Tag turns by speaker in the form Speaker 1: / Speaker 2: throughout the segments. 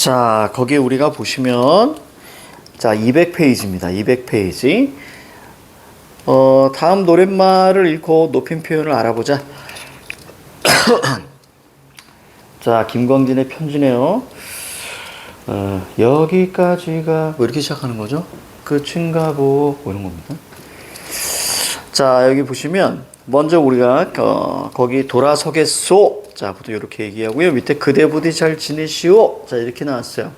Speaker 1: 자, 거기 우리가 보시면 자, 200페이지입니다. 200페이지. 다음 노랫말을 읽고 높임 표현을 알아보자. 자, 김광진의 편지네요. 여기까지가 뭐 이렇게 시작하는 거죠? 끝인가 뭐 이런 겁니다. 자, 여기 보시면 먼저 우리가 거기 돌아서겠소. 자, 부터 이렇게 얘기하고요. 밑에 그대 부디 잘 지내시오. 자, 이렇게 나왔어요.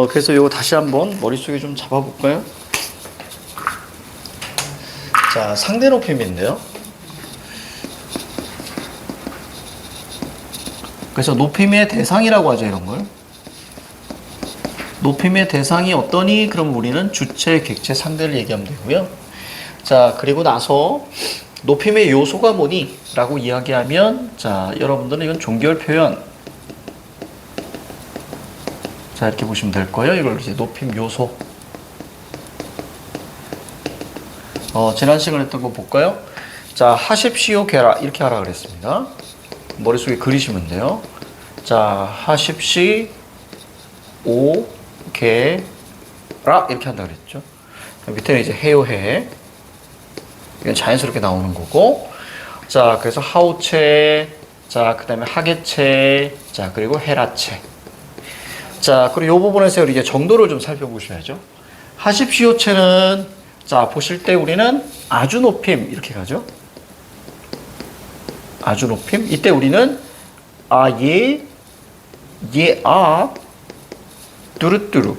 Speaker 1: 그래서 이거 다시 한번 머릿속에 좀 잡아볼까요? 자, 상대 높임인데요. 그래서 높임의 대상이라고 하죠, 이런 걸. 높임의 대상이 어떠니? 그럼 우리는 주체, 객체, 상대를 얘기하면 되고요. 자, 그리고 나서 높임의 요소가 뭐니? 라고 이야기하면, 자, 여러분들은 이건 종결 표현. 자, 이렇게 보시면 될 거예요. 이걸 이제 높임 요소. 지난 시간에 했던 거 볼까요? 자, 하십시오, 게라. 이렇게 하라 그랬습니다. 머릿속에 그리시면 돼요. 자, 하십시오, 게라. 이렇게 한다 그랬죠. 밑에는 이제 해요, 해. 이건 자연스럽게 나오는 거고. 자, 그래서 하오체. 자, 그 다음에 하게체. 자, 그리고 헤라체. 자, 그리고 이 부분에서 이제 정도를 좀 살펴보셔야죠. 하십시오체는, 자, 보실 때 우리는 아주 높임, 이렇게 가죠. 아주 높임. 이때 우리는 뚜루뚜루.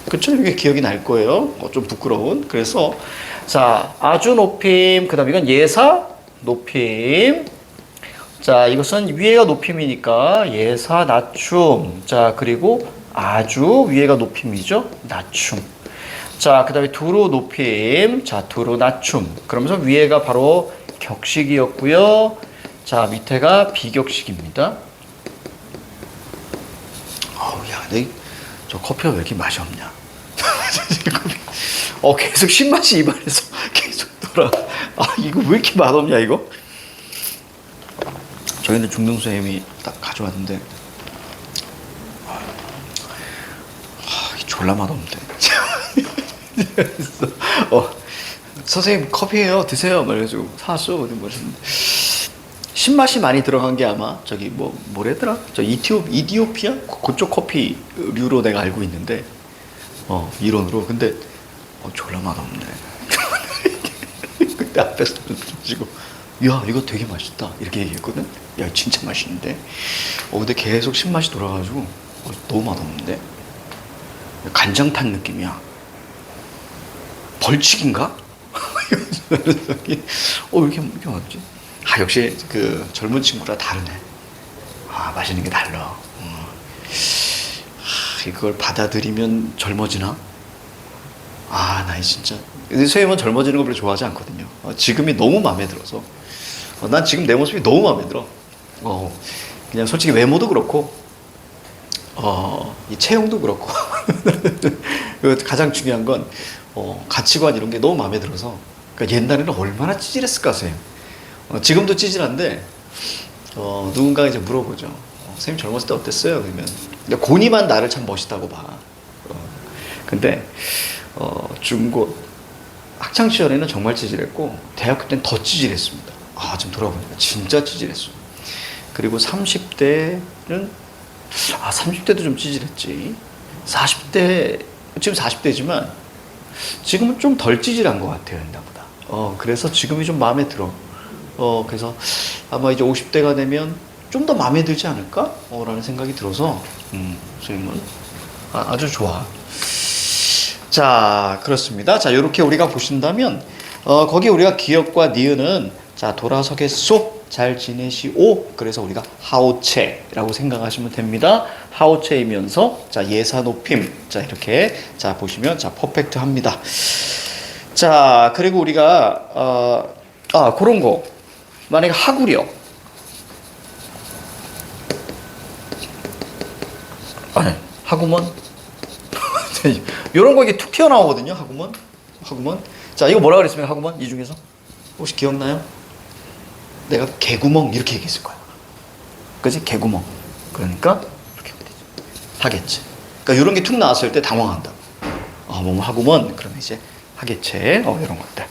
Speaker 1: 그쵸? 이게 기억이 날 거예요. 좀 부끄러운. 그래서, 자, 아주 높임. 그 다음 이건 예사 높임. 자, 이것은 위에가 높임이니까 예사 낮춤. 자, 그리고 아주 위에가 높임이죠. 낮춤. 자, 그 다음에 두루 높임. 자, 두루 낮춤. 그러면서 위에가 바로 격식이었고요. 자, 밑에가 비격식입니다. 야, 근데 저 커피가 왜 이렇게 맛이 없냐? 계속 신맛이 입안에서 계속 돌아. 이거 왜 이렇게 맛없냐, 이거? 저희는 중등수 쌤이 딱 가져왔는데, 졸라 맛없는데. 선생님 커피예요, 드세요. 말해가지고 사왔어. 신맛이 많이 들어간 게 아마 저기 뭐랬더라? 저 이디오피아 그쪽 커피류로 내가 알고 있는데, 이론으로. 근데 졸라 맛없네. 그때 앞에서 가지고, 야, 이거 되게 맛있다 이렇게 얘기했거든. 야, 진짜 맛있는데. 근데 계속 신맛이 돌아가지고 너무 맛없는데. 간장 탄 느낌이야. 벌칙인가? 왜 이렇게 맛있지? 역시 그 젊은 친구라 다르네. 맛있는 게 달라. 이걸 받아들이면 젊어지나? 나 진짜. 선생님은 젊어지는 걸 별로 좋아하지 않거든요. 지금이 너무 마음에 들어서. 난 지금 내 모습이 너무 마음에 들어. 그냥 솔직히 외모도 그렇고, 이 체형도 그렇고. 가장 중요한 건, 가치관 이런 게 너무 마음에 들어서. 그러니까 옛날에는 얼마나 찌질했을까, 선생님. 지금도 찌질한데, 누군가가 이제 물어보죠. 선생님 젊었을 때 어땠어요? 그러면. 고니만 나를 참 멋있다고 봐. 근데, 중고, 학창시절에는 정말 찌질했고, 대학교 때는 더 찌질했습니다. 지금 돌아보니까 진짜 찌질했어. 그리고 30대는, 30대도 좀 찌질했지. 40대, 지금 40대지만, 지금은 좀 덜 찌질한 것 같아요, 옛날보다. 그래서 지금이 좀 마음에 들어. 그래서 아마 이제 50대가 되면 좀 더 마음에 들지 않을까? 라는 생각이 들어서, 선생님은 아주 좋아. 자, 그렇습니다. 자, 요렇게 우리가 보신다면, 거기 우리가 기역과 니은은, 자, 돌아서겠소, 잘 지내시오. 그래서 우리가 하오체라고 생각하시면 됩니다. 하오체이면서, 자, 예사 높임. 자, 이렇게, 자, 보시면, 자, 퍼펙트 합니다. 자, 그리고 우리가, 그런 거. 만약에 하구려. 하구먼. 요런 거 이게 툭 튀어나오거든요, 하구먼. 자, 이거 뭐라 그랬습니까, 하구먼? 이 중에서? 혹시 기억나요? 내가 개구멍 이렇게 얘기했을 거야. 그치? 개구멍. 그러니까 이렇게 하면 되죠. 하겠지. 그러니까 이런 게 툭 나왔을 때 당황한다. 뭐뭐 하구먼. 그러면 이제 하겠지. 이런 것들.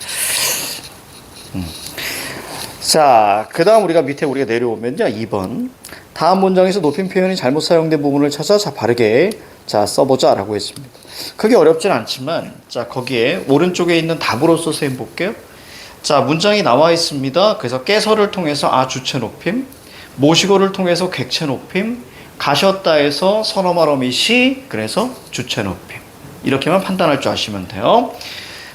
Speaker 1: 자, 그 다음 우리가 밑에 우리가 내려오면요. 2번. 다음 문장에서 높임 표현이 잘못 사용된 부분을 찾아 바르게 써보자 라고 했습니다. 크게 어렵진 않지만, 자, 거기에 오른쪽에 있는 답으로서 선생님 볼게요. 자, 문장이 나와 있습니다. 그래서 깨서를 통해서 주체 높임, 모시고를 통해서 객체 높임, 가셨다 해서 선어말어미 시, 그래서 주체 높임. 이렇게만 판단할 줄 아시면 돼요.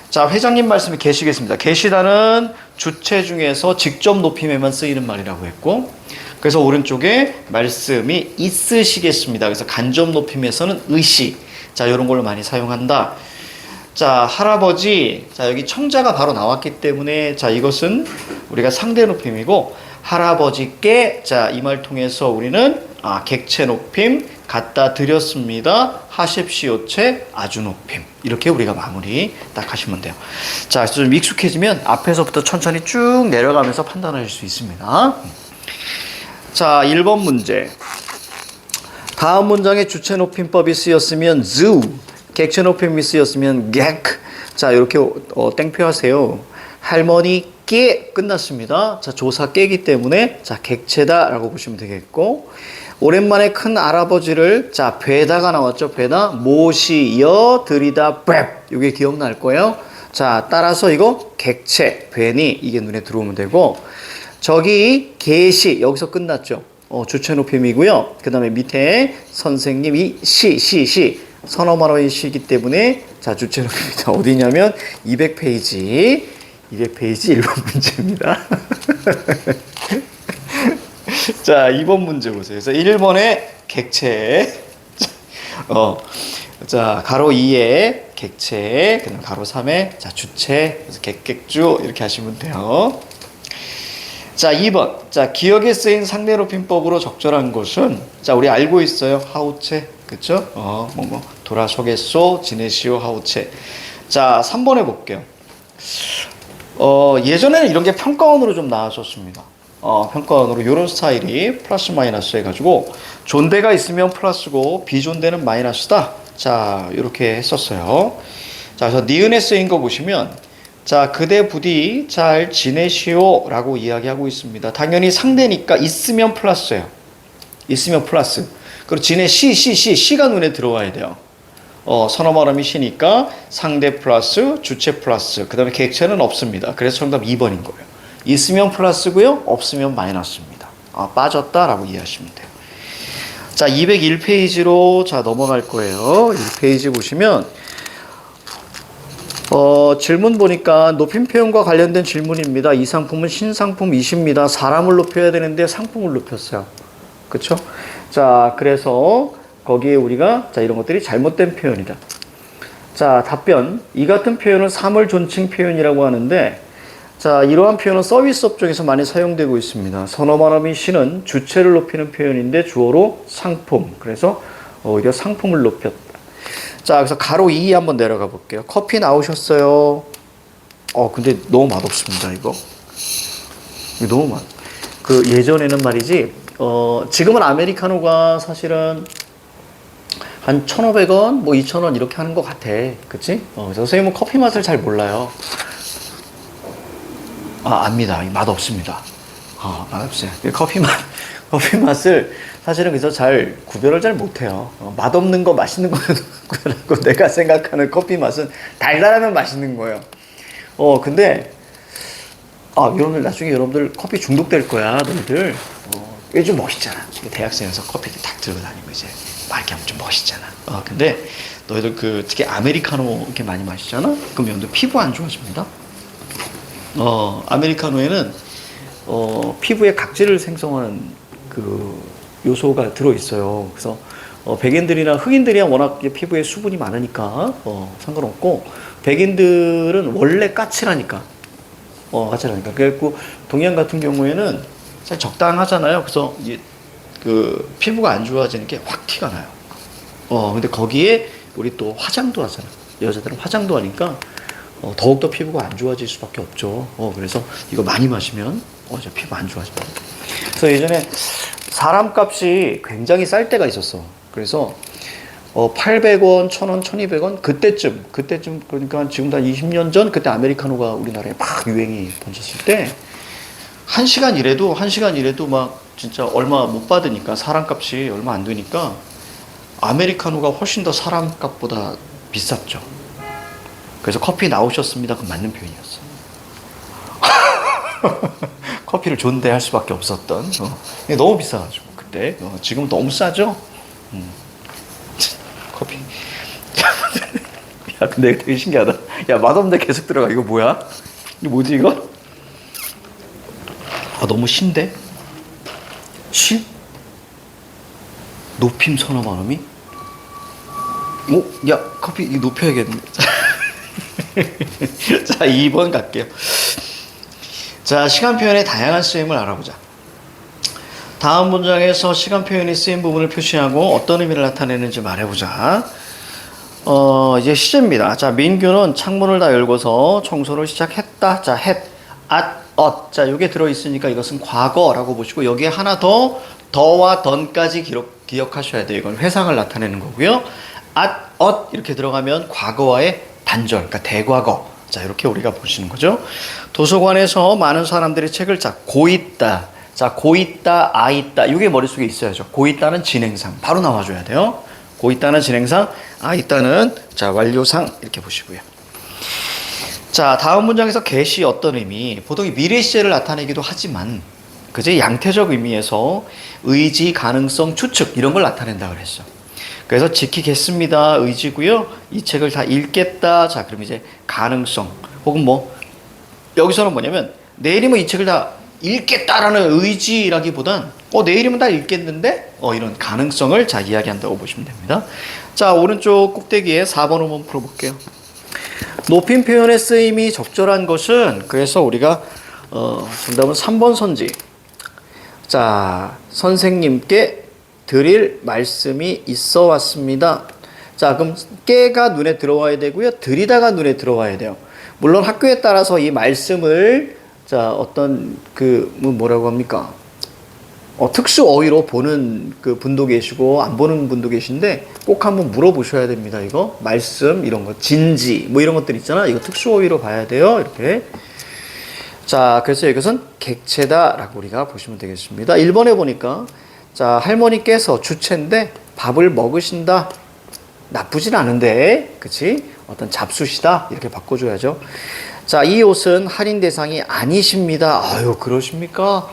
Speaker 1: 자, 회장님 말씀이 계시겠습니다. 계시다는 주체 중에서 직접 높임에만 쓰이는 말이라고 했고, 그래서 오른쪽에 말씀이 있으시겠습니다. 그래서 간접 높임에서는 의시. 자, 이런 걸로 많이 사용한다. 자, 할아버지. 자, 여기 청자가 바로 나왔기 때문에, 자, 이것은 우리가 상대 높임이고, 할아버지께, 자, 이 말 통해서 우리는, 객체 높임 갖다 드렸습니다. 하십시오체 아주 높임. 이렇게 우리가 마무리 딱 하시면 돼요. 자, 좀 익숙해지면 앞에서부터 천천히 쭉 내려가면서 판단하실 수 있습니다. 자, 1번 문제. 다음 문장에 주체 높임법이 쓰였으면 zoo, 객체 높임이 쓰였으면 객. 자, 이렇게 땡표하세요. 할머니께 끝났습니다. 자, 조사 깨기 때문에 자, 객체다라고 보시면 되겠고, 오랜만에 큰 할아버지를 자, 뵈다가 나왔죠. 뵈다 모시여 드리다 뵙. 이게 기억날 거예요. 자, 따라서 이거 객체 뵈니 이게 눈에 들어오면 되고, 저기 계시 여기서 끝났죠. 주체 높임이고요. 그 다음에 밑에 선생님이 시 선어말어의 시이기 때문에 자, 주체 높임이다. 어디냐면 200페이지 1번 문제입니다. 자, 2번 문제 보세요. 그래서 1번에 객체, 자, 가로 2에 객체, 그다음 가로 3에 자, 주체, 그래서 객객주 이렇게 하시면 돼요. 자, 2번. 자, 기억에 쓰인 상대 높임법으로 적절한 것은 자, 우리 알고 있어요. 하우체. 그쵸? 돌아서겠소, 지내시오, 하우체. 자, 3번 해볼게요. 예전에는 이런 게 평가원으로 좀 나왔었습니다. 평가원으로 이런 스타일이 플러스 마이너스 해가지고 존대가 있으면 플러스고 비존대는 마이너스다. 자, 이렇게 했었어요. 자, 그래서 니은에 쓰인 거 보시면 자, 그대 부디 잘 지내시오 라고 이야기하고 있습니다. 당연히 상대니까 있으면 플러스예요. 있으면 플러스. 그리고 시가 눈에 들어와야 돼요. 선어말음이 시니까 상대 플러스 주체 플러스 그 다음에 객체는 없습니다. 그래서 정답 2번인 거예요. 있으면 플러스고요. 없으면 마이너스입니다. 빠졌다 라고 이해하시면 돼요. 자, 201페이지로 자, 넘어갈 거예요. 1페이지 보시면 질문 보니까 높임 표현과 관련된 질문입니다. 이 상품은 신상품이십니다. 사람을 높여야 되는데 상품을 높였어요. 그쵸? 자, 그래서 거기에 우리가 자, 이런 것들이 잘못된 표현이다. 자, 답변. 이 같은 표현은 사물 존칭 표현이라고 하는데 자, 이러한 표현은 서비스 업종에서 많이 사용되고 있습니다. 선어말어미 시는 주체를 높이는 표현인데 주어로 상품. 그래서 오히려 상품을 높였다. 자, 그래서 가로 2 한번 내려가 볼게요. 커피 나오셨어요. 근데 너무 맛없습니다, 이거. 너무 예전에는 말이지, 지금은 아메리카노가 사실은 한 1,500원, 2,000원 이렇게 하는 것 같아. 그치? 선생님은 커피 맛을 잘 몰라요. 압니다. 맛없습니다. 맛없어요. 커피 맛을 사실은 그래서 잘 구별을 잘 못해요. 맛없는 거, 맛있는 거라고 내가 생각하는 커피 맛은 달달하면 맛있는 거예요. 근데 여러분들 나중에 여러분들 커피 중독될 거야, 너희들. 이게 좀 멋있잖아. 대학생에서 커피 딱 들고 다니고 이제 막 이렇게 하면 좀 멋있잖아. 근데 너희들 특히 아메리카노 이렇게 많이 마시잖아? 그럼 여러분들 피부 안 좋아집니다. 아메리카노에는 피부에 각질을 생성하는 요소가 들어있어요. 그래서 백인들이나 흑인들이야 워낙 피부에 수분이 많으니까 상관없고 백인들은 원래 까칠하니까 그래갖고 동양 같은 경우에는 사실 적당하잖아요. 그래서 이제 피부가 안 좋아지는 게 확 티가 나요. 근데 거기에 우리 또 화장도 하잖아. 여자들은 화장도 하니까 더욱더 피부가 안 좋아질 수밖에 없죠. 그래서 이거 많이 마시면 피부 안 좋아집니다. 그래서 예전에 사람 값이 굉장히 쌀 때가 있었어. 그래서 800원, 1000원, 1200원 그때쯤 그러니까 지금 한 20년 전 그때 아메리카노가 우리나라에 막 유행이 번졌을 때 한 시간 일해도 막 진짜 얼마 못 받으니까 사람 값이 얼마 안 되니까 아메리카노가 훨씬 더 사람 값보다 비쌌죠. 그래서 커피 나오셨습니다. 그건 맞는 표현이었어. 커피를 존대할 수밖에 없었던. 너무 비싸가지고 그때. 지금 너무 싸죠. 커피. 야, 근데 되게 신기하다. 야, 맛없는데 계속 들어가. 이거 뭐야? 이거 뭐지 이거? 아, 너무 신데? 신? 높임 서너 마음이? 야, 커피 이거 높여야겠네. 자, 2번 갈게요. 자, 시간 표현의 다양한 쓰임을 알아보자. 다음 문장에서 시간 표현이 쓰인 부분을 표시하고 어떤 의미를 나타내는지 말해보자. 이제 시제입니다. 자, 민규는 창문을 다 열고서 청소를 시작했다. 자, at, 자, 요게 들어있으니까 이것은 과거라고 보시고, 여기에 하나 더와 던까지 기억하셔야 돼요. 이건 회상을 나타내는 거고요. at, 이렇게 들어가면 과거와의 단절, 그러니까 대과거. 자, 이렇게 우리가 보시는 거죠. 도서관에서 많은 사람들이 책을 고있다. 자, 고있다, 아있다. 이게 머릿속에 있어야죠. 고있다는 진행상. 바로 나와줘야 돼요. 고있다는 진행상, 아있다는 자, 완료상. 이렇게 보시고요. 자, 다음 문장에서 get이 어떤 의미? 보통 미래 시제를 나타내기도 하지만, 그제 양태적 의미에서 의지, 가능성, 추측 이런 걸 나타낸다 그랬어. 그래서 지키겠습니다. 의지고요. 이 책을 다 읽겠다. 자, 그럼 이제 가능성. 혹은 여기서는 뭐냐면, 내일이면 이 책을 다 읽겠다라는 의지라기보단, 내일이면 다 읽겠는데? 이런 가능성을 자, 이야기한다고 보시면 됩니다. 자, 오른쪽 꼭대기에 4번, 5번 풀어볼게요. 높임 표현의 쓰임이 적절한 것은, 그래서 우리가, 정답은 3번 선지. 자, 선생님께 드릴 말씀이 있어 왔습니다. 자, 그럼 깨가 눈에 들어와야 되고요. 드리다가 눈에 들어와야 돼요. 물론 학교에 따라서 이 말씀을 자, 어떤 뭐라고 합니까? 특수 어휘로 보는 분도 계시고 안 보는 분도 계신데 꼭 한번 물어보셔야 됩니다. 이거 말씀 이런 거 진지 이런 것들 있잖아. 이거 특수 어휘로 봐야 돼요. 이렇게. 자, 그래서 이것은 객체다라고 우리가 보시면 되겠습니다. 1번에 보니까 자, 할머니께서 주체인데 밥을 먹으신다. 나쁘진 않은데, 그치? 어떤 잡수시다. 이렇게 바꿔줘야죠. 자, 이 옷은 할인 대상이 아니십니다. 아유, 그러십니까?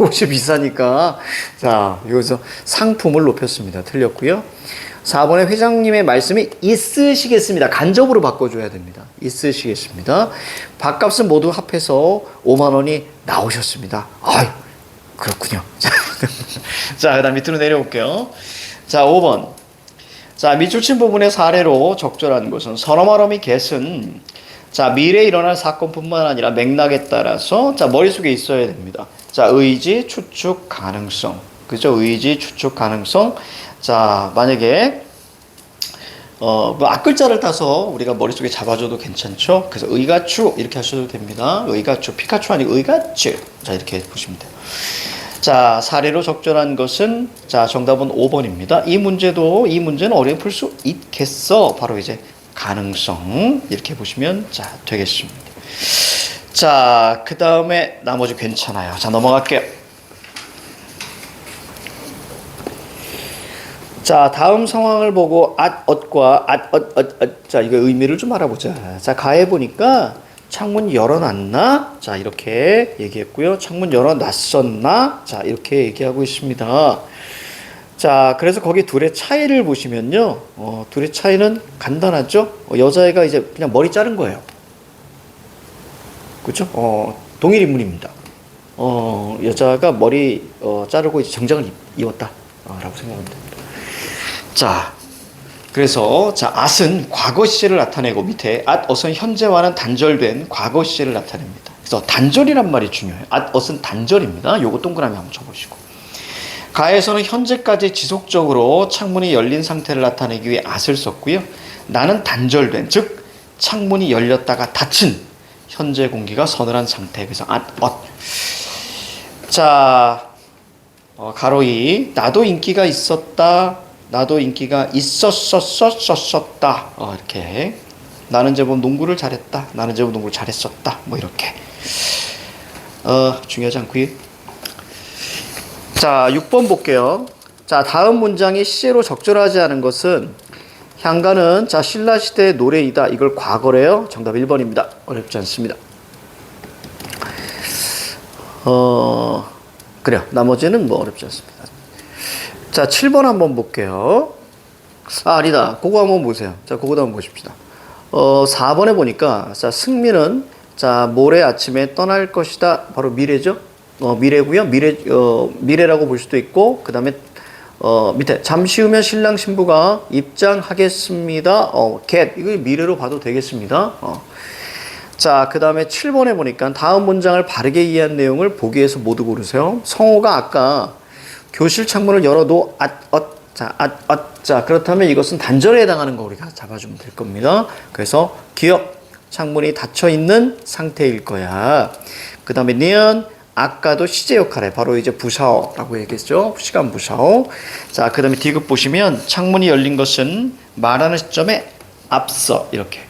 Speaker 1: 옷이 비싸니까. 자, 여기서 상품을 높였습니다. 틀렸고요. 4번에 회장님의 말씀이 있으시겠습니다. 간접으로 바꿔줘야 됩니다. 있으시겠습니다. 밥값은 모두 합해서 5만 원이 나오셨습니다. 아유, 그렇군요. 자, 그 다음 밑으로 내려올게요. 자, 5번. 자, 밑줄 친 부분의 사례로 적절한 것은 서너마러미 get은 자, 미래에 일어날 사건뿐만 아니라 맥락에 따라서 자, 머릿속에 있어야 됩니다. 자, 의지, 추측, 가능성. 그죠? 의지, 추측, 가능성. 자, 만약에 앞글자를 따서 우리가 머릿속에 잡아줘도 괜찮죠? 그래서 의가추 이렇게 하셔도 됩니다. 의가추, 피카츄 아니고 의가추. 자, 이렇게 보시면 돼요. 자, 사례로 적절한 것은 자, 정답은 5번입니다. 이 문제는 어렵게 풀 수 있겠어. 바로 이제 가능성 이렇게 보시면 자, 되겠습니다. 자, 그 다음에 나머지 괜찮아요. 자, 넘어갈게요. 자, 다음 상황을 보고 at과 자, 이거 의미를 좀 알아보자. 자, 가해 보니까 창문 열어놨나? 자, 이렇게 얘기했고요. 창문 열어놨었나? 자, 이렇게 얘기하고 있습니다. 자, 그래서 거기 둘의 차이를 보시면요. 둘의 차이는 간단하죠? 여자애가 이제 그냥 머리 자른 거예요. 그렇죠? 동일 인물입니다. 여자가 머리 자르고 이제 정장을 입었다. 라고 생각하면 됩니다. 자, 그래서 자, at은 과거 시제를 나타내고 밑에 at은 현재와는 단절된 과거 시제를 나타냅니다. 그래서 단절이란 말이 중요해요. at은 단절입니다. 요거 동그라미 한번 쳐보시고. 가에서는 현재까지 지속적으로 창문이 열린 상태를 나타내기 위해 at을 썼고요. 나는 단절된, 즉 창문이 열렸다가 닫힌 현재 공기가 서늘한 상태. 그래서 at. 자, 가로 2. 나도 인기가 있었다. 나도 인기가 있었었었었다. 이렇게. 나는 제법 농구를 잘했다. 나는 제법 농구를 잘했었다. 뭐 이렇게. 중요하지 않고요. 자, 6번 볼게요. 자, 다음 문장이 시제로 적절하지 않은 것은 향가는 자 신라시대의 노래이다. 이걸 과거래요. 정답 1번입니다. 어렵지 않습니다. 그래요. 나머지는 뭐 어렵지 않습니다. 자, 7번 한번 볼게요. 아니다. 그거 한번 보세요. 자, 그거도 한번 보십시다. 4번에 보니까 자, 승민은 자, 모레 아침에 떠날 것이다. 바로 미래죠. 미래고요. 미래라고 볼 수도 있고 그다음에 밑에 잠시 후면 신랑 신부가 입장하겠습니다. get 이거 미래로 봐도 되겠습니다. 자, 그 다음에 7번에 보니까 다음 문장을 바르게 이해한 내용을 보기에서 모두 고르세요. 성호가 아까 교실 창문을 열어도 자, 그렇다면 이것은 단절에 해당하는 거 우리가 잡아주면 될 겁니다. 그래서 기억 창문이 닫혀 있는 상태일 거야. 그 다음에 니은 아까도 시제 역할에 바로 이제 부샤오라고 얘기했죠. 시간 부샤오. 자, 그 다음에 디귿 보시면 창문이 열린 것은 말하는 시점에 앞서 이렇게.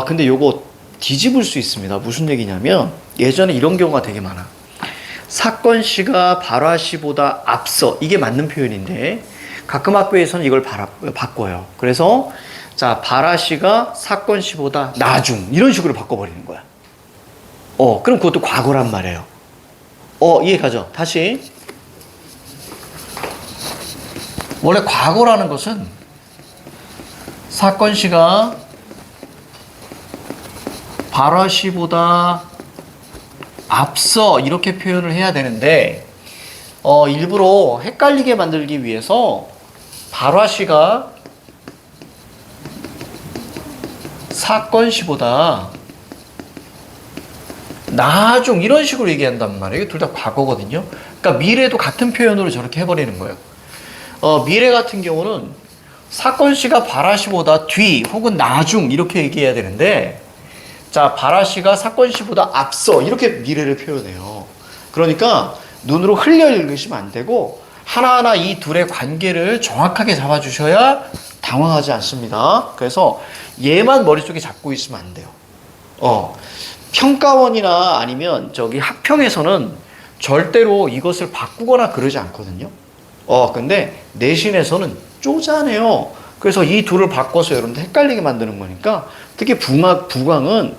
Speaker 1: 근데 요거 뒤집을 수 있습니다. 무슨 얘기냐면 예전에 이런 경우가 되게 많아. 사건 시가 발화 시보다 앞서 이게 맞는 표현인데 가끔 학교에서는 이걸 바꿔요. 그래서 자, 발화 시가 사건 시보다 나중 이런 식으로 바꿔버리는 거야. 그럼 그것도 과거란 말이에요. 이해가죠? 다시. 원래 과거라는 것은 사건 시가 발화 시보다 앞서 이렇게 표현을 해야 되는데 일부러 헷갈리게 만들기 위해서 발화 시가 사건 시보다 나중 이런 식으로 얘기한단 말이에요. 둘 다 과거거든요. 그러니까 미래도 같은 표현으로 저렇게 해버리는 거예요. 미래 같은 경우는 사건 시가 발화 시보다 뒤 혹은 나중 이렇게 얘기해야 되는데 자, 발화 시가 사건 시보다 앞서 이렇게 미래를 표현해요. 그러니까 눈으로 흘려 읽으시면 안 되고 하나하나 이 둘의 관계를 정확하게 잡아주셔야 당황하지 않습니다. 그래서 얘만 머릿속에 잡고 있으면 안 돼요. 평가원이나 아니면 저기 학평에서는 절대로 이것을 바꾸거나 그러지 않거든요. 근데 내신에서는 쪼잔해요. 그래서 이 둘을 바꿔서 여러분들 헷갈리게 만드는 거니까 특히 부광은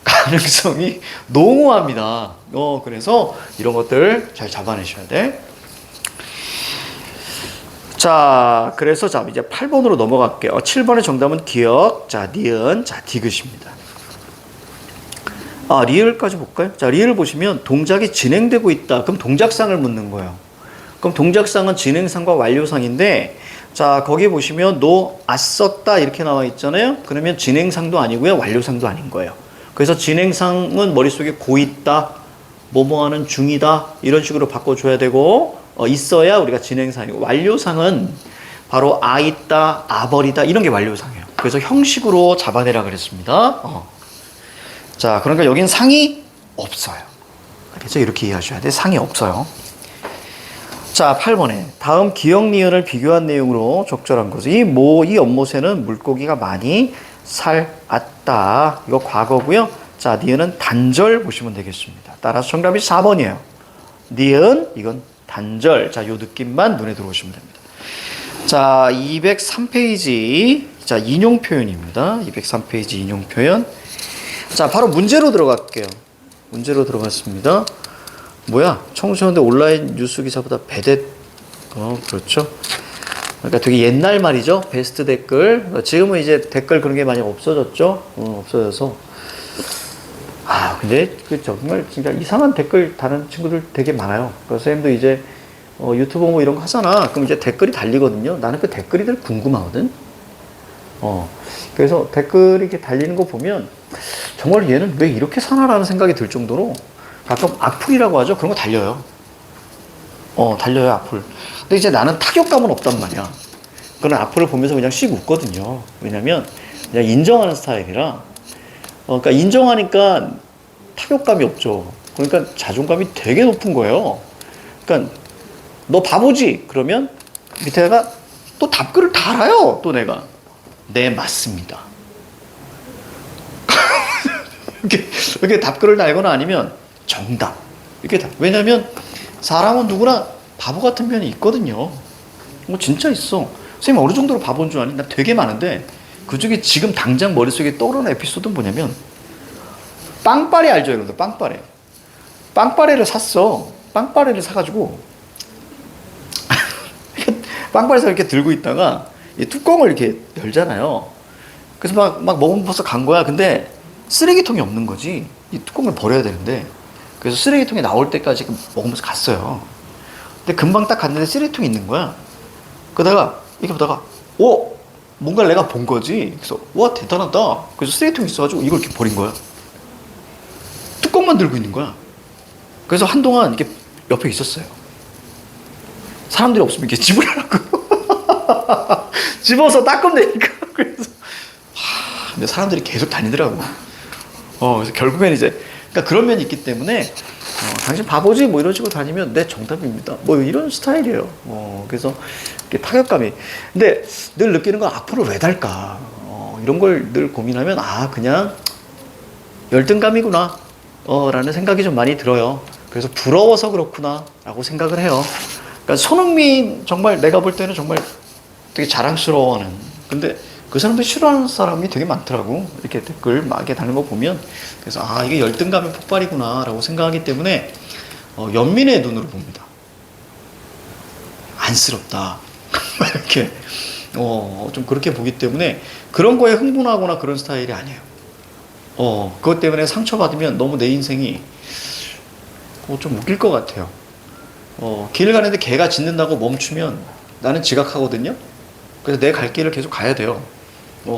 Speaker 1: 가능성이 농후합니다. 그래서 이런 것들 잘 잡아내셔야 돼. 자, 그래서 자, 이제 8번으로 넘어갈게요. 7번의 정답은 기억, 자, 니은, 자, 디귿입니다. 리을까지 볼까요? 자, 리을 보시면 동작이 진행되고 있다. 그럼 동작상을 묻는 거예요. 그럼 동작상은 진행상과 완료상인데 자, 거기 보시면 너 썼다 이렇게 나와 있잖아요. 그러면 진행상도 아니고요. 완료상도 아닌 거예요. 그래서 진행상은 머릿속에 고 있다, 뭐뭐하는 중이다 이런 식으로 바꿔줘야 되고 있어야 우리가 진행상이고 완료상은 바로 있다, 버리다 이런 게 완료상이에요. 그래서 형식으로 잡아내라 그랬습니다. 자, 그러니까 여긴 상이 없어요. 그래서 이렇게 이해하셔야 돼. 상이 없어요. 자, 8번에 다음 기억 니은을 비교한 내용으로 적절한 것은 이 연못에는 물고기가 많이 살았다. 이거 과거고요. 자, 니은은 단절 보시면 되겠습니다. 따라서 정답이 4번이에요. 니은 이건 단절. 자, 요 느낌만 눈에 들어오시면 됩니다. 자, 203페이지 자, 인용 표현입니다. 203페이지 인용 표현. 자, 바로 문제로 들어갈게요. 문제로 들어갔습니다. 뭐야? 청소년들 온라인 뉴스 기사보다 배댓, 그렇죠. 그러니까 되게 옛날 말이죠. 베스트 댓글. 지금은 이제 댓글 그런 게 많이 없어졌죠. 없어져서. 근데 그 정말 진짜 이상한 댓글 다는 친구들 되게 많아요. 그래서 선생님도 이제 유튜브 뭐 이런 거 하잖아. 그럼 이제 댓글이 달리거든요. 나는 그 댓글이 늘 궁금하거든. 그래서 댓글이 이렇게 달리는 거 보면 정말 얘는 왜 이렇게 사나라는 생각이 들 정도로 가끔 악플이라고 하죠. 그런 거 달려요. 달려요, 악플. 근데 이제 나는 타격감은 없단 말이야. 그런 악플을 보면서 그냥 씩 웃거든요. 왜냐면 그냥 인정하는 스타일이라. 그러니까 인정하니까 타격감이 없죠. 그러니까 자존감이 되게 높은 거예요. 그러니까 너 바보지? 그러면 밑에다가 또 답글을 달아요. 또 내가. 네, 맞습니다. 이렇게 답글을 달거나 아니면 정답. 이렇게 왜냐면 사람은 누구나 바보 같은 면이 있거든요. 뭐 진짜 있어. 선생님 어느 정도로 바보인 줄 아니? 나 되게 많은데 그 중에 지금 당장 머릿속에 떠오르는 에피소드는 뭐냐면 빵빠레 알죠, 여러분들? 빵빠레. 빵빠레를 샀어. 빵빠레를 사가지고 빵빠레에서 이렇게 들고 있다가 이 뚜껑을 이렇게 열잖아요. 그래서 막 먹으면서 간 거야. 근데 쓰레기통이 없는 거지. 이 뚜껑을 버려야 되는데. 그래서 쓰레기통이 나올 때까지 먹으면서 갔어요. 근데 금방 딱 갔는데 쓰레기통이 있는 거야. 그러다가 이렇게 보다가 뭔가를 내가 본 거지. 그래서 와, 대단하다. 그래서 쓰레기통이 있어가지고 이걸 이렇게 버린 거야. 뚜껑만 들고 있는 거야. 그래서 한동안 이렇게 옆에 있었어요. 사람들이 없으면 이렇게 집으라고. 집어서 닦으면 되니까. 그래서 근데 사람들이 계속 다니더라고. 그래서 결국엔 이제 그러니까 그런 면이 있기 때문에 당신 바보지 뭐 이런 식으로 다니면 네, 정답입니다. 뭐 이런 스타일이에요. 그래서 이렇게 타격감이. 근데 늘 느끼는 건 악플을 왜 달까? 이런 걸 늘 고민하면 그냥 열등감이구나. 라는 생각이 좀 많이 들어요. 그래서 부러워서 그렇구나 라고 생각을 해요. 그러니까 손흥민 정말 내가 볼 때는 정말 되게 자랑스러워하는. 근데 그 사람들이 싫어하는 사람이 되게 많더라고. 이렇게 댓글 막 이렇게 다는 거 보면. 그래서 이게 열등감의 폭발이구나 라고 생각하기 때문에 연민의 눈으로 봅니다. 안쓰럽다. 이렇게 좀 그렇게 보기 때문에 그런 거에 흥분하거나 그런 스타일이 아니에요. 그것 때문에 상처받으면 너무 내 인생이 좀 웃길 것 같아요. 길을 가는데 개가 짖는다고 멈추면 나는 지각하거든요. 그래서 내 갈 길을 계속 가야 돼요.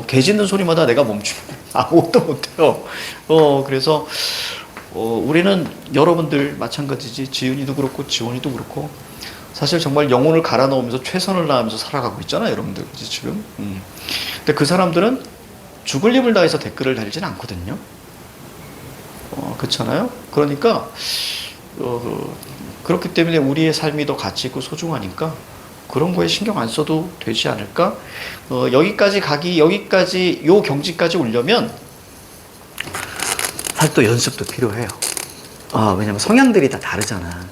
Speaker 1: 개 짖는 소리마다 내가 멈추면 아무것도 못해요. 그래서 우리는 여러분들 마찬가지지. 지은이도 그렇고 지원이도 그렇고 사실 정말 영혼을 갈아 넣으면서 최선을 다하면서 살아가고 있잖아요, 여러분들 지금. 근데 그 사람들은 죽을 힘을 다해서 댓글을 달지는 않거든요. 그렇잖아요. 그러니까 그렇기 때문에 우리의 삶이 더 가치 있고 소중하니까 그런 거에 신경 안 써도 되지 않을까? 여기까지 요 경지까지 오려면 사실 또 연습도 필요해요. 왜냐면 성향들이 다 다르잖아.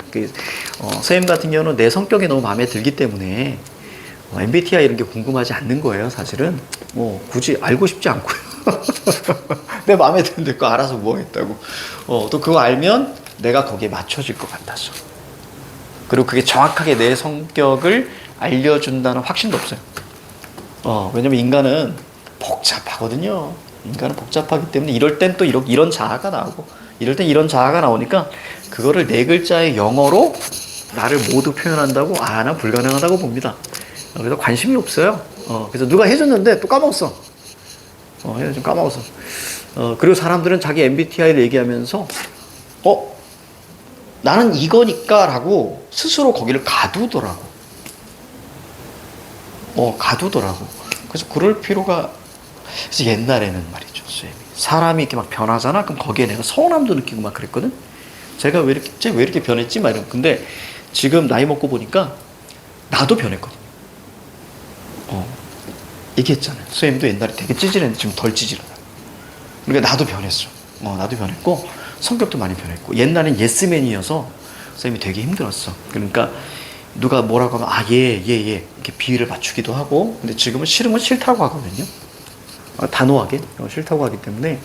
Speaker 1: 선생님 같은 경우는 내 성격이 너무 마음에 들기 때문에 MBTI 이런 게 궁금하지 않는 거예요, 사실은. 굳이 알고 싶지 않고요. 내 마음에 드는데 그거 알아서 뭐 하겠다고. 또 그거 알면 내가 거기에 맞춰질 것 같아서. 그리고 그게 정확하게 내 성격을 알려준다는 확신도 없어요. 왜냐면 인간은 복잡하거든요. 인간은 복잡하기 때문에 이럴 땐 또 이런 자아가 나오고 이럴 땐 이런 자아가 나오니까 그거를 네 글자의 영어로 나를 모두 표현한다고 나 불가능하다고 봅니다. 그래서 관심이 없어요. 그래서 누가 해줬는데 또 까먹었어. 좀 까먹었어. 그리고 사람들은 자기 MBTI를 얘기하면서 나는 이거니까 라고 스스로 거기를 가두더라고. 가두더라고. 그래서 그럴 필요가. 그래서 옛날에는 말이죠, 쌤이 사람이 이렇게 막 변하잖아. 그럼 거기에 내가 서운함도 느끼고 막 그랬거든. 쟤 왜 이렇게 변했지? 막 이러고. 근데 지금 나이 먹고 보니까 나도 변했거든. 얘기했잖아요. 선생님도 옛날에 되게 찌질했는데 지금 덜 찌질하다. 그러니까 나도 변했어. 나도 변했고 성격도 많이 변했고. 옛날엔 예스맨이어서 선생님이 되게 힘들었어. 그러니까 누가 뭐라고 하면 얘 이렇게 비위를 맞추기도 하고. 근데 지금은 싫으면 싫다고 하거든요. 단호하게 싫다고 하기 때문에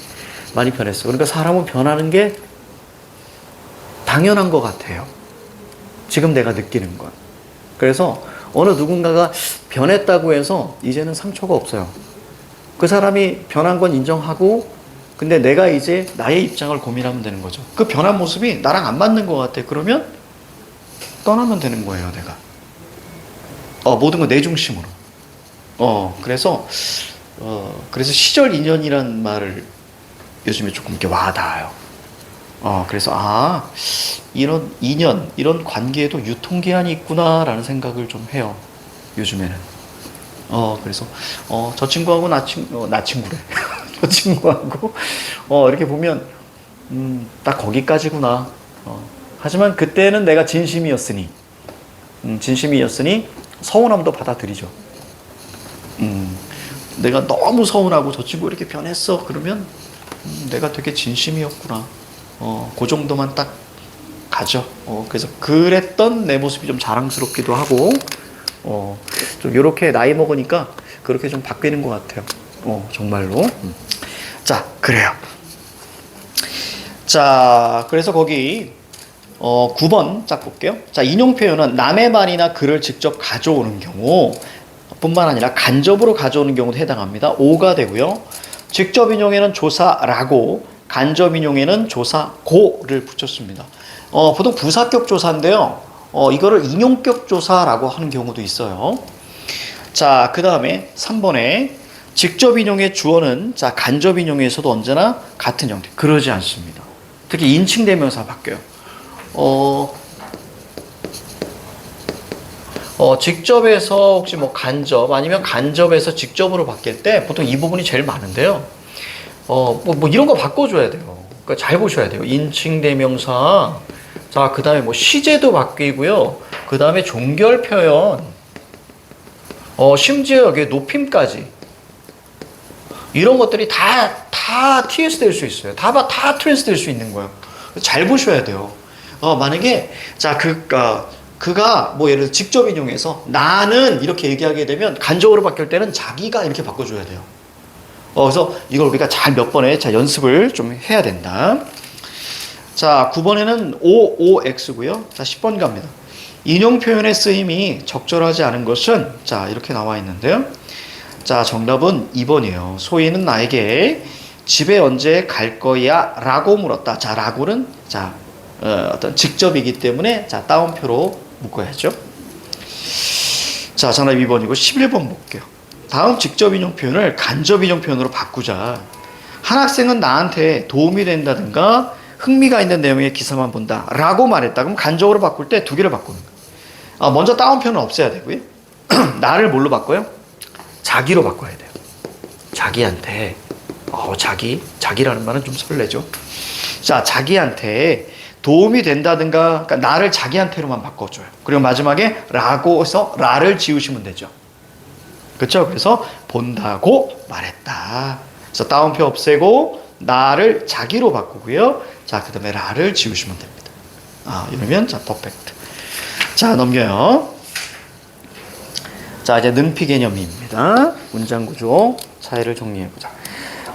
Speaker 1: 많이 변했어. 그러니까 사람은 변하는 게 당연한 것 같아요. 지금 내가 느끼는 건. 그래서 어느 누군가가 변했다고 해서 이제는 상처가 없어요. 그 사람이 변한 건 인정하고, 근데 내가 이제 나의 입장을 고민하면 되는 거죠. 그 변한 모습이 나랑 안 맞는 것 같아. 그러면 떠나면 되는 거예요, 내가. 모든 건 내 중심으로. 그래서 시절 인연이란 말을 요즘에 조금 이렇게 와닿아요. 그래서 이런 인연, 이런 관계에도 유통기한이 있구나라는 생각을 좀 해요, 요즘에는. 그래서 저 친구하고 나 친구래. 저 친구하고 이렇게 보면 딱 거기까지구나. 하지만 그때는 내가 진심이었으니 진심이었으니 서운함도 받아들이죠. 내가 너무 서운하고 저 친구 이렇게 변했어. 그러면 내가 되게 진심이었구나. 그 정도만 딱 가죠. 그래서 그랬던 내 모습이 좀 자랑스럽기도 하고, 좀 이렇게 나이 먹으니까 그렇게 좀 바뀌는 것 같아요. 정말로. 자, 그래요. 자, 그래서 거기 9번 딱 볼게요. 자, 인용 표현은 남의 말이나 글을 직접 가져오는 경우 뿐만 아니라 간접으로 가져오는 경우도 해당합니다. 5가 되고요. 직접 인용에는 조사라고, 간접 인용에는 조사고를 붙였습니다. 보통 부사격 조사인데요. 이거를 인용격 조사라고 하는 경우도 있어요. 자, 그 다음에 3번에 직접 인용의 주어는 자, 간접 인용에서도 언제나 같은 형태. 그러지 않습니다. 특히 인칭 대명사 바뀌어요. 직접에서 혹시 뭐 간접 아니면 간접에서 직접으로 바뀔 때 보통 이 부분이 제일 많은데요. 뭐 이런 거 바꿔줘야 돼요. 그러니까 잘 보셔야 돼요. 인칭 대명사. 자, 그 다음에 뭐 시제도 바뀌고요. 그 다음에 종결 표현. 심지어 여기 높임까지. 이런 것들이 다 TS 될 수 있어요. 다 트랜스 될 수 있는 거예요. 잘 보셔야 돼요. 만약에, 자, 그가 뭐 예를 들어 직접 인용해서 나는 이렇게 얘기하게 되면 간접으로 바뀔 때는 자기가 이렇게 바꿔줘야 돼요. 그래서 이걸 우리가 잘 몇 번에 자, 연습을 좀 해야 된다. 자, 9번에는 OOX고요. 자, 10번 갑니다. 인용 표현의 쓰임이 적절하지 않은 것은 자, 이렇게 나와 있는데요. 자, 정답은 2번이에요. 소희는 나에게 집에 언제 갈 거야? 라고 물었다. 자, 라고는 자, 어떤 직접이기 때문에 자, 따옴표로 묶어야죠. 자, 정답 2번이고 11번 볼게요. 다음 직접 인용 표현을 간접 인용 표현으로 바꾸자. 한 학생은 나한테 도움이 된다든가 흥미가 있는 내용의 기사만 본다 라고 말했다. 그럼 간접으로 바꿀 때 두 개를 바꾸는 거예요. 먼저 따옴표는 없애야 되고요. 나를 뭘로 바꿔요? 자기로 바꿔야 돼요. 자기한테. 자기라는 말은 좀 설레죠. 자, 자기한테 도움이 된다든가, 그러니까 나를 자기한테로만 바꿔줘요. 그리고 마지막에 라고 해서 라를 지우시면 되죠. 그렇죠? 그래서 본다고 말했다. 그래서 따옴표 없애고 나를 자기로 바꾸고요. 자, 그 다음에 라를 지우시면 됩니다. 이러면 자, 퍼펙트. 자, 넘겨요. 자, 이제 능피 개념입니다. 문장 구조 차이를 정리해보자.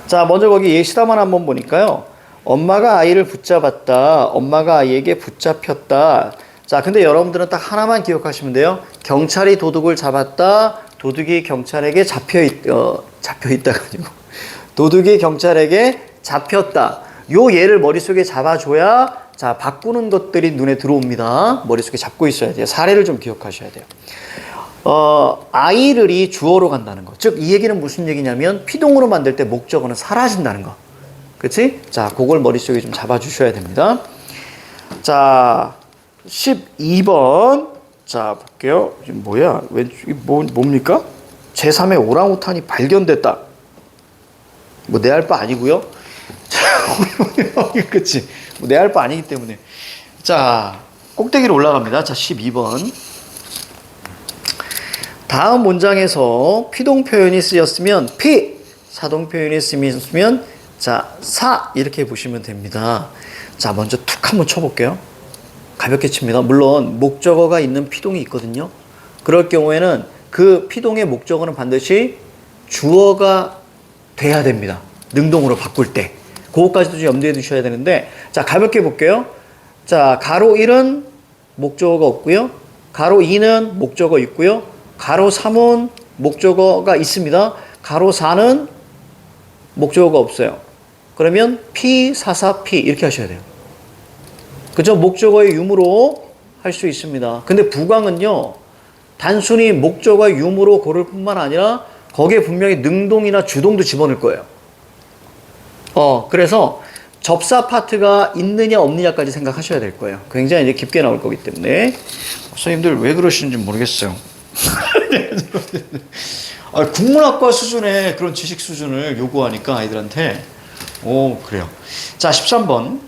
Speaker 1: 자, 먼저 거기 예시다만 한번 보니까요. 엄마가 아이를 붙잡았다. 엄마가 아이에게 붙잡혔다. 자, 근데 여러분들은 딱 하나만 기억하시면 돼요. 경찰이 도둑을 잡았다. 도둑이 경찰에게 잡혀있다가 아니고 도둑이 경찰에게 잡혔다. 요 예를 머릿속에 잡아줘야 자, 바꾸는 것들이 눈에 들어옵니다. 머릿속에 잡고 있어야 돼요. 사례를 좀 기억하셔야 돼요. 아이를이 주어로 간다는 거. 즉, 이 얘기는 무슨 얘기냐면 피동으로 만들 때 목적어는 사라진다는 거. 그치? 자, 그걸 머릿속에 좀 잡아주셔야 됩니다. 자, 12번. 자, 볼게요. 지금 뭐야? 이게 뭡니까? 제3의 오랑우탄이 발견됐다. 뭐, 내 할 바 아니고요. 자, 그치? 뭐, 내 할 바 아니기 때문에. 자, 꼭대기로 올라갑니다. 자, 12번. 다음 문장에서 피동 표현이 쓰였으면 피, 사동 표현이 쓰였으면 자, 사 이렇게 보시면 됩니다. 자, 먼저 툭 한번 쳐볼게요. 가볍게 칩니다. 물론 목적어가 있는 피동이 있거든요. 그럴 경우에는 그 피동의 목적어는 반드시 주어가 돼야 됩니다. 능동으로 바꿀 때. 그것까지도 좀 염두에 두셔야 되는데, 자, 가볍게 볼게요. 자, 가로 1은 목적어가 없고요. 가로 2는 목적어 있고요. 가로 3은 목적어가 있습니다. 가로 4는 목적어가 없어요. 그러면 P, 사사, P 이렇게 하셔야 돼요. 그죠? 목적어의 유무로 할 수 있습니다. 근데 부강은요, 단순히 목적어의 유무로 고를 뿐만 아니라 거기에 분명히 능동이나 주동도 집어넣을 거예요. 그래서 접사 파트가 있느냐 없느냐까지 생각하셔야 될 거예요. 굉장히 이제 깊게 나올 거기 때문에. 선생님들 왜 그러시는지 모르겠어요. 국문학과 수준의 그런 지식 수준을 요구하니까 아이들한테. 그래요. 자, 13번.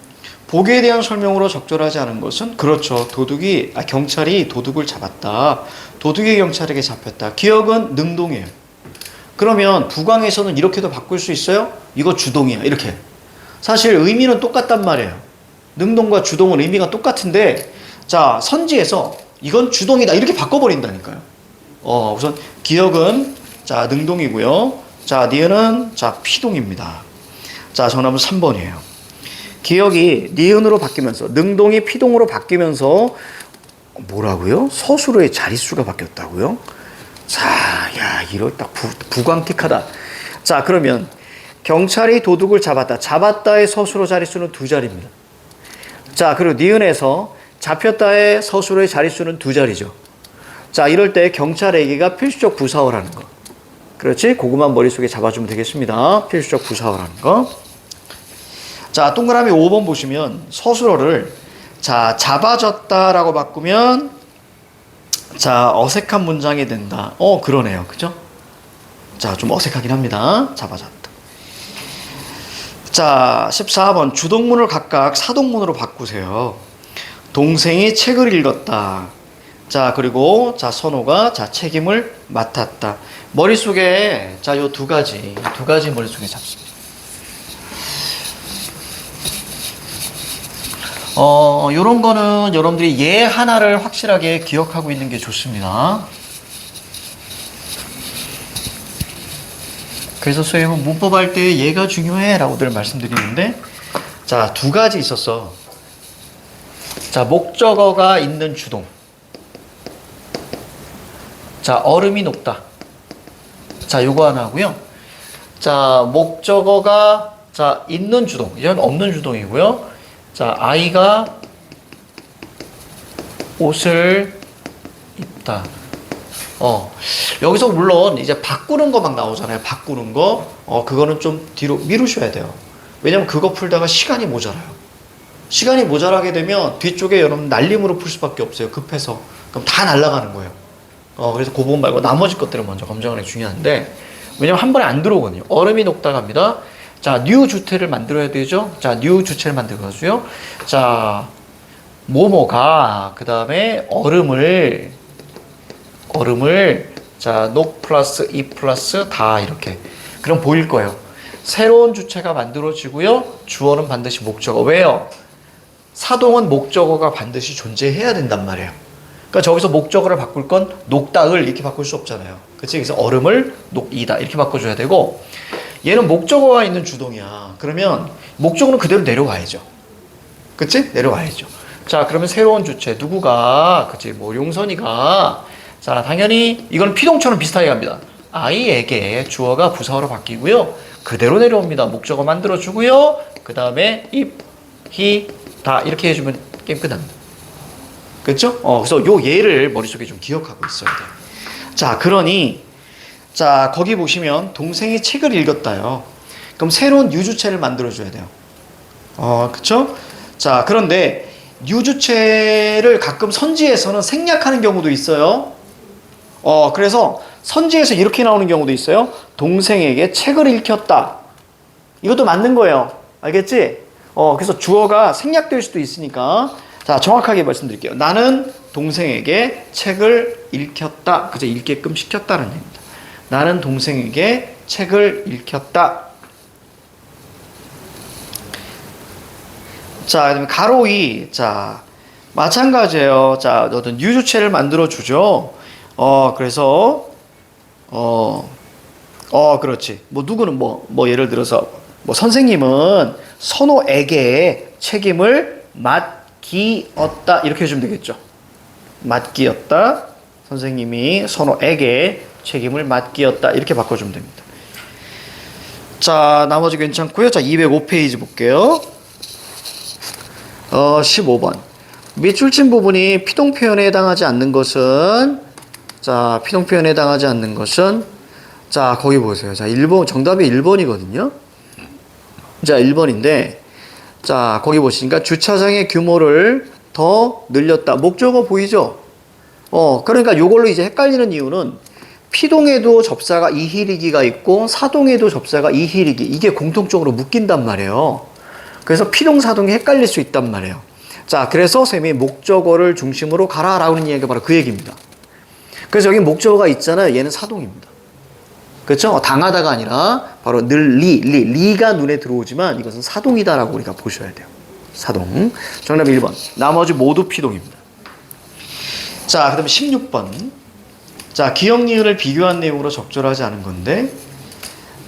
Speaker 1: 보기에 대한 설명으로 적절하지 않은 것은 그렇죠. 경찰이 도둑을 잡았다. 도둑이 경찰에게 잡혔다. 기억은 능동이에요. 그러면 부광에서는 이렇게도 바꿀 수 있어요? 이거 주동이야. 이렇게. 사실 의미는 똑같단 말이에요. 능동과 주동은 의미가 똑같은데 자, 선지에서 이건 주동이다. 이렇게 바꿔버린다니까요. 우선 기억은 자, 능동이고요. 자, 니은은 자, 피동입니다. 자, 정답은 3번이에요. 기억이 니은으로 바뀌면서 능동이 피동으로 바뀌면서 뭐라고요? 서술어의 자릿수가 바뀌었다고요? 자, 야, 이거 딱 부광틱하다. 자, 그러면 경찰이 도둑을 잡았다. 잡았다의 서술어 자릿수는 2자리입니다. 자, 그리고 니은에서 잡혔다의 서술어의 자릿수는 2자리죠. 자, 이럴 때 경찰에게가 필수적 부사어라는 거. 그렇지? 그것만 머릿속에 잡아주면 되겠습니다. 필수적 부사어라는 거. 자, 동그라미 5번 보시면 서술어를 자, 잡아졌다라고 바꾸면 자, 어색한 문장이 된다. 그러네요. 그죠? 자, 좀 어색하긴 합니다. 잡아졌다. 자, 14번 주동문을 각각 사동문으로 바꾸세요. 동생이 책을 읽었다. 자, 그리고 자, 선호가 자, 책임을 맡았다. 머릿속에 자, 요 두 가지 머릿속에 잡습니다. 요런 거는 여러분들이 얘 하나를 확실하게 기억하고 있는 게 좋습니다. 그래서 선생님은 문법 할 때 얘가 중요해 라고 늘 말씀드리는데 자, 2가지 있었어. 자, 목적어가 있는 주동. 자, 얼음이 녹다. 자, 요거 하나 하고요. 자, 목적어가 자, 있는 주동. 이건 없는 주동이고요. 자, 아이가 옷을 입다. 여기서 물론 이제 바꾸는 거 막 나오잖아요. 바꾸는 거. 그거는 좀 뒤로 미루셔야 돼요. 왜냐면 그거 풀다가 시간이 모자라요. 시간이 모자라게 되면 뒤쪽에 여러분 날림으로 풀 수밖에 없어요. 급해서. 그럼 다 날아가는 거예요. 그래서 그 부분 말고 나머지 것들을 먼저 검증하는 게 중요한데, 왜냐면 한 번에 안 들어오거든요. 얼음이 녹다 갑니다. 자, 뉴 주체를 만들어야 되죠. 자, 뉴 주체를 만들어가지고요. 자, 뭐뭐가 그 다음에 얼음을 자, 녹 플러스 이 플러스 다 이렇게. 그럼 보일 거예요. 새로운 주체가 만들어지고요. 주어는 반드시 목적어. 왜요? 사동은 목적어가 반드시 존재해야 된단 말이에요. 그러니까 저기서 목적어를 바꿀 건 녹다을 이렇게 바꿀 수 없잖아요. 그치? 그래서 얼음을 녹이다 이렇게 바꿔줘야 되고, 얘는 목적어가 있는 주동이야. 그러면 목적어는 그대로 내려와야죠. 그치? 내려와야죠. 자, 그러면 새로운 주체 누구가, 그치? 뭐 용선이가, 자, 당연히 이건 피동처럼 비슷하게 갑니다. 아이에게 주어가 부사어로 바뀌고요. 그대로 내려옵니다. 목적어 만들어주고요. 그 다음에 if, he, 다 이렇게 해주면 게임 끝납니다. 그렇죠? 그래서 요 예를 머릿속에 좀 기억하고 있어야 돼요. 자, 그러니 자, 거기 보시면 동생이 책을 읽었다요. 그럼 새로운 유주체를 만들어줘야 돼요. 그쵸? 자, 그런데 유주체를 가끔 선지에서는 생략하는 경우도 있어요. 그래서 선지에서 이렇게 나오는 경우도 있어요. 동생에게 책을 읽혔다. 이것도 맞는 거예요. 알겠지? 그래서 주어가 생략될 수도 있으니까. 자, 정확하게 말씀드릴게요. 나는 동생에게 책을 읽혔다. 그죠? 읽게끔 시켰다는 얘기입니다. 나는 동생에게 책을 읽혔다. 자, 그다음에 가로 2. 자, 마찬가지예요. 자, 어떤 유주체를 만들어 주죠. 그래서 그렇지. 뭐 누구는 뭐 예를 들어서 뭐 선생님은 선호에게 책임을 맡기었다. 이렇게 해주면 되겠죠. 맡기었다. 선생님이 선호에게 책임을 맡기었다. 이렇게 바꿔주면 됩니다. 자, 나머지 괜찮고요. 자, 205페이지 볼게요. 15번. 밑줄친 부분이 피동 표현에 해당하지 않는 것은, 자, 피동 표현에 해당하지 않는 것은, 자, 거기 보세요. 자, 1번, 정답이 1번이거든요. 자, 1번인데, 자, 거기 보시니까 주차장의 규모를 더 늘렸다. 목적어 보이죠? 그러니까 요걸로 이제 헷갈리는 이유는 피동에도 접사가 이히리기가 있고 사동에도 접사가 이히리기. 이게 공통적으로 묶인단 말이에요. 그래서 피동사동이 헷갈릴 수 있단 말이에요. 자, 그래서 쌤이 목적어를 중심으로 가라라고 하는 이야기가 바로 그 얘기입니다. 그래서 여기 목적어가 있잖아요. 얘는 사동입니다. 그렇죠? 당하다가 아니라 바로 늘 리가 눈에 들어오지만 이것은 사동이다라고 우리가 보셔야 돼요. 사동. 정답 1번. 나머지 모두 피동입니다. 자, 그 다음에 16번. 자, 기역, 니은을 비교한 내용으로 적절하지 않은 건데,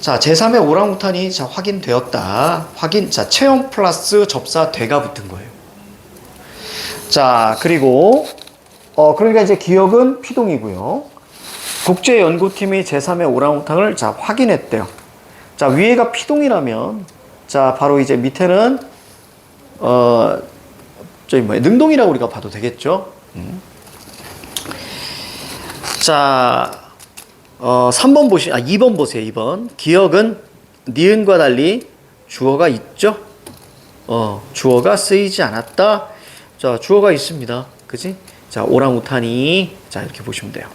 Speaker 1: 자, 제3의 오랑우탄이 자, 확인되었다. 확인, 자, 체험 플러스 접사 되가 붙은 거예요. 자, 그리고, 그러니까 이제 기역은 피동이고요. 국제연구팀이 제3의 오랑우탄을 자, 확인했대요. 자, 위에가 피동이라면, 자, 바로 이제 밑에는, 저기 뭐야, 능동이라고 우리가 봐도 되겠죠? 자, 3번 2번 보세요, 2번. 기역은 니은과 달리 주어가 있죠? 주어가 쓰이지 않았다. 자, 주어가 있습니다. 그지? 자, 오랑우탄이. 자, 이렇게 보시면 돼요.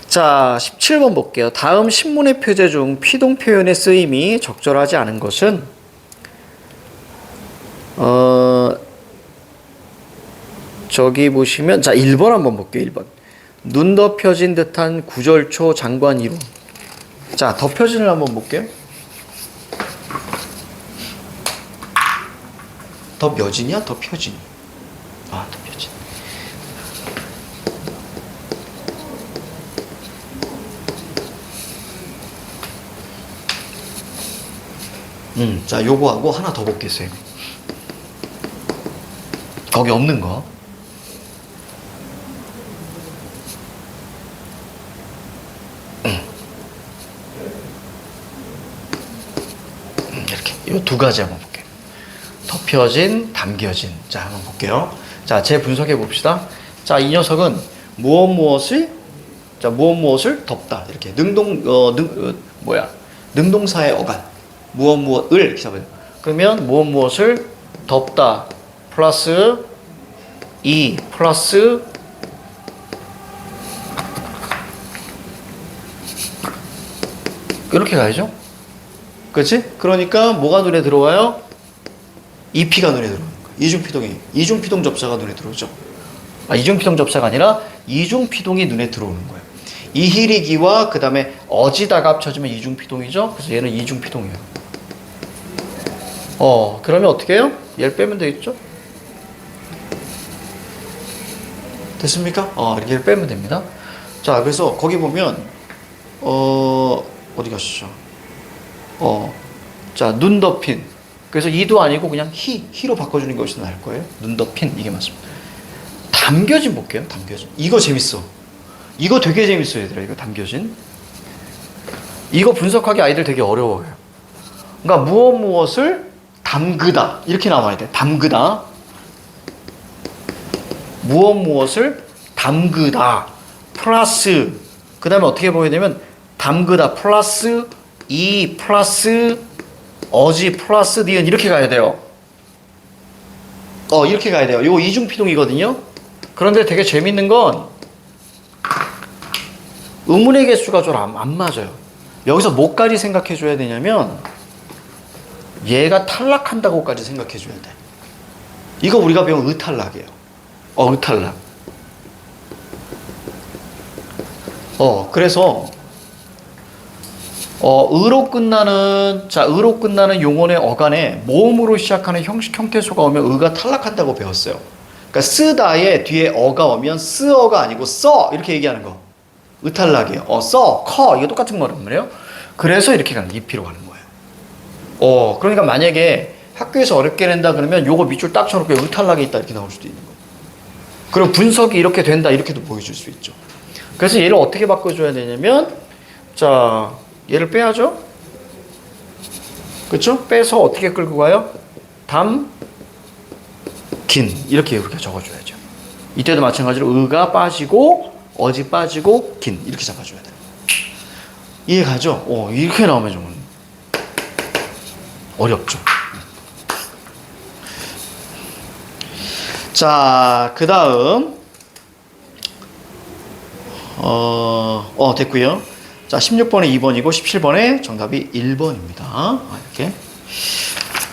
Speaker 1: 자, 17번 볼게요. 다음 신문의 표제 중 피동 표현의 쓰임이 적절하지 않은 것은, 저기 보시면, 자, 1번 한번 볼게요, 1번. 눈 덮여진 듯한 구절초 장관 이론. 자, 덮여진을 한번 볼게요. 덮여진이야? 덮여진. 아, 덮여진. 자, 요거하고 하나 더 볼게요. 거기 없는 거. 이렇게. 요 두 가지 한번 볼게요. 덮여진, 담겨진. 자, 한번 볼게요. 자, 재 분석해 봅시다. 자, 이 녀석은 무엇을 덮다. 이렇게. 능동사의 어간. 무엇을 이렇게 잡아요. 그러면 무엇을 덮다. 플러스 플러스 이렇게 가야죠. 그렇지? 그러니까 뭐가 눈에 들어와요? EP가 눈에 들어오는 거예요. 이중피동 접사가 눈에 들어오죠. 이중피동 접사가 아니라 이중피동이 눈에 들어오는 거예요. 이희리기와 그 다음에 어지다가 합쳐지면 이중피동이죠. 그래서 얘는 이중피동이에요. 그러면 어떻게 해요? 얘를 빼면 되겠죠? 됐습니까? 얘를 빼면 됩니다. 자, 그래서 거기 보면 어디 가시죠? 자, 눈 덮인. 그래서 이도 아니고 그냥 히로 바꿔주는 것이 더 나을 거예요. 눈 덮인. 이게 맞습니다. 담겨진 볼게요. 담겨진. 이거 재밌어. 이거 되게 재밌어요, 얘들아. 이거 담겨진. 이거 분석하기 아이들 되게 어려워요. 그러니까 무엇을 담그다. 이렇게 나와야 돼. 담그다. 무엇을 담그다. 플러스. 그 다음에 어떻게 보게 되면 담그다. 플러스 플러스 어지 플러스 니은 이렇게 가야 돼요. 이렇게 가야 돼요. 이거 이중피동이거든요. 그런데 되게 재밌는 건 의문의 개수가 좀 안 맞아요. 여기서 뭐까지 생각해 줘야 되냐면 얘가 탈락한다고까지 생각해 줘야 돼. 이거 우리가 배운 의탈락이에요. 의탈락. 그래서 의로 끝나는 용언의 어간에 모음으로 시작하는 형식 형태소가 오면 의가 탈락한다고 배웠어요. 그러니까 쓰다에 뒤에 어가 오면 쓰어가 아니고 써 이렇게 얘기하는 거. 의탈락이에요. 커 이거 똑같은 거란 말이에요. 그래서 이렇게 가는 입히로 가는 거예요. 그러니까 만약에 학교에서 어렵게 낸다 그러면 요거 밑줄 딱 쳐놓고 의탈락이 있다 이렇게 나올 수도 있는 거예요. 그리고 분석이 이렇게 된다 이렇게도 보여줄 수 있죠. 그래서 얘를 어떻게 바꿔줘야 되냐면 자, 얘를 빼야죠. 그렇죠? 빼서 어떻게 끌고 가요? 긴 이렇게 적어줘야죠. 이때도 마찬가지로 의가 빠지고 어지 빠지고 긴 이렇게 잡아줘야 돼요. 이해가죠? 이렇게 나오면 좀 어렵죠. 자, 그 다음 됐고요. 자, 16번에 2번이고 17번에 정답이 1번입니다. 이렇게.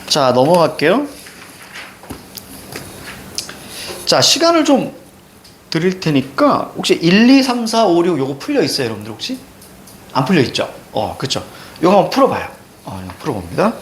Speaker 1: 자, 넘어갈게요. 자, 시간을 좀 드릴 테니까 혹시 1, 2, 3, 4, 5, 6 요거 풀려 있어요, 여러분들 혹시? 안 풀려 있죠? 그쵸. 요거 한번 풀어봐요. 이거 풀어봅니다.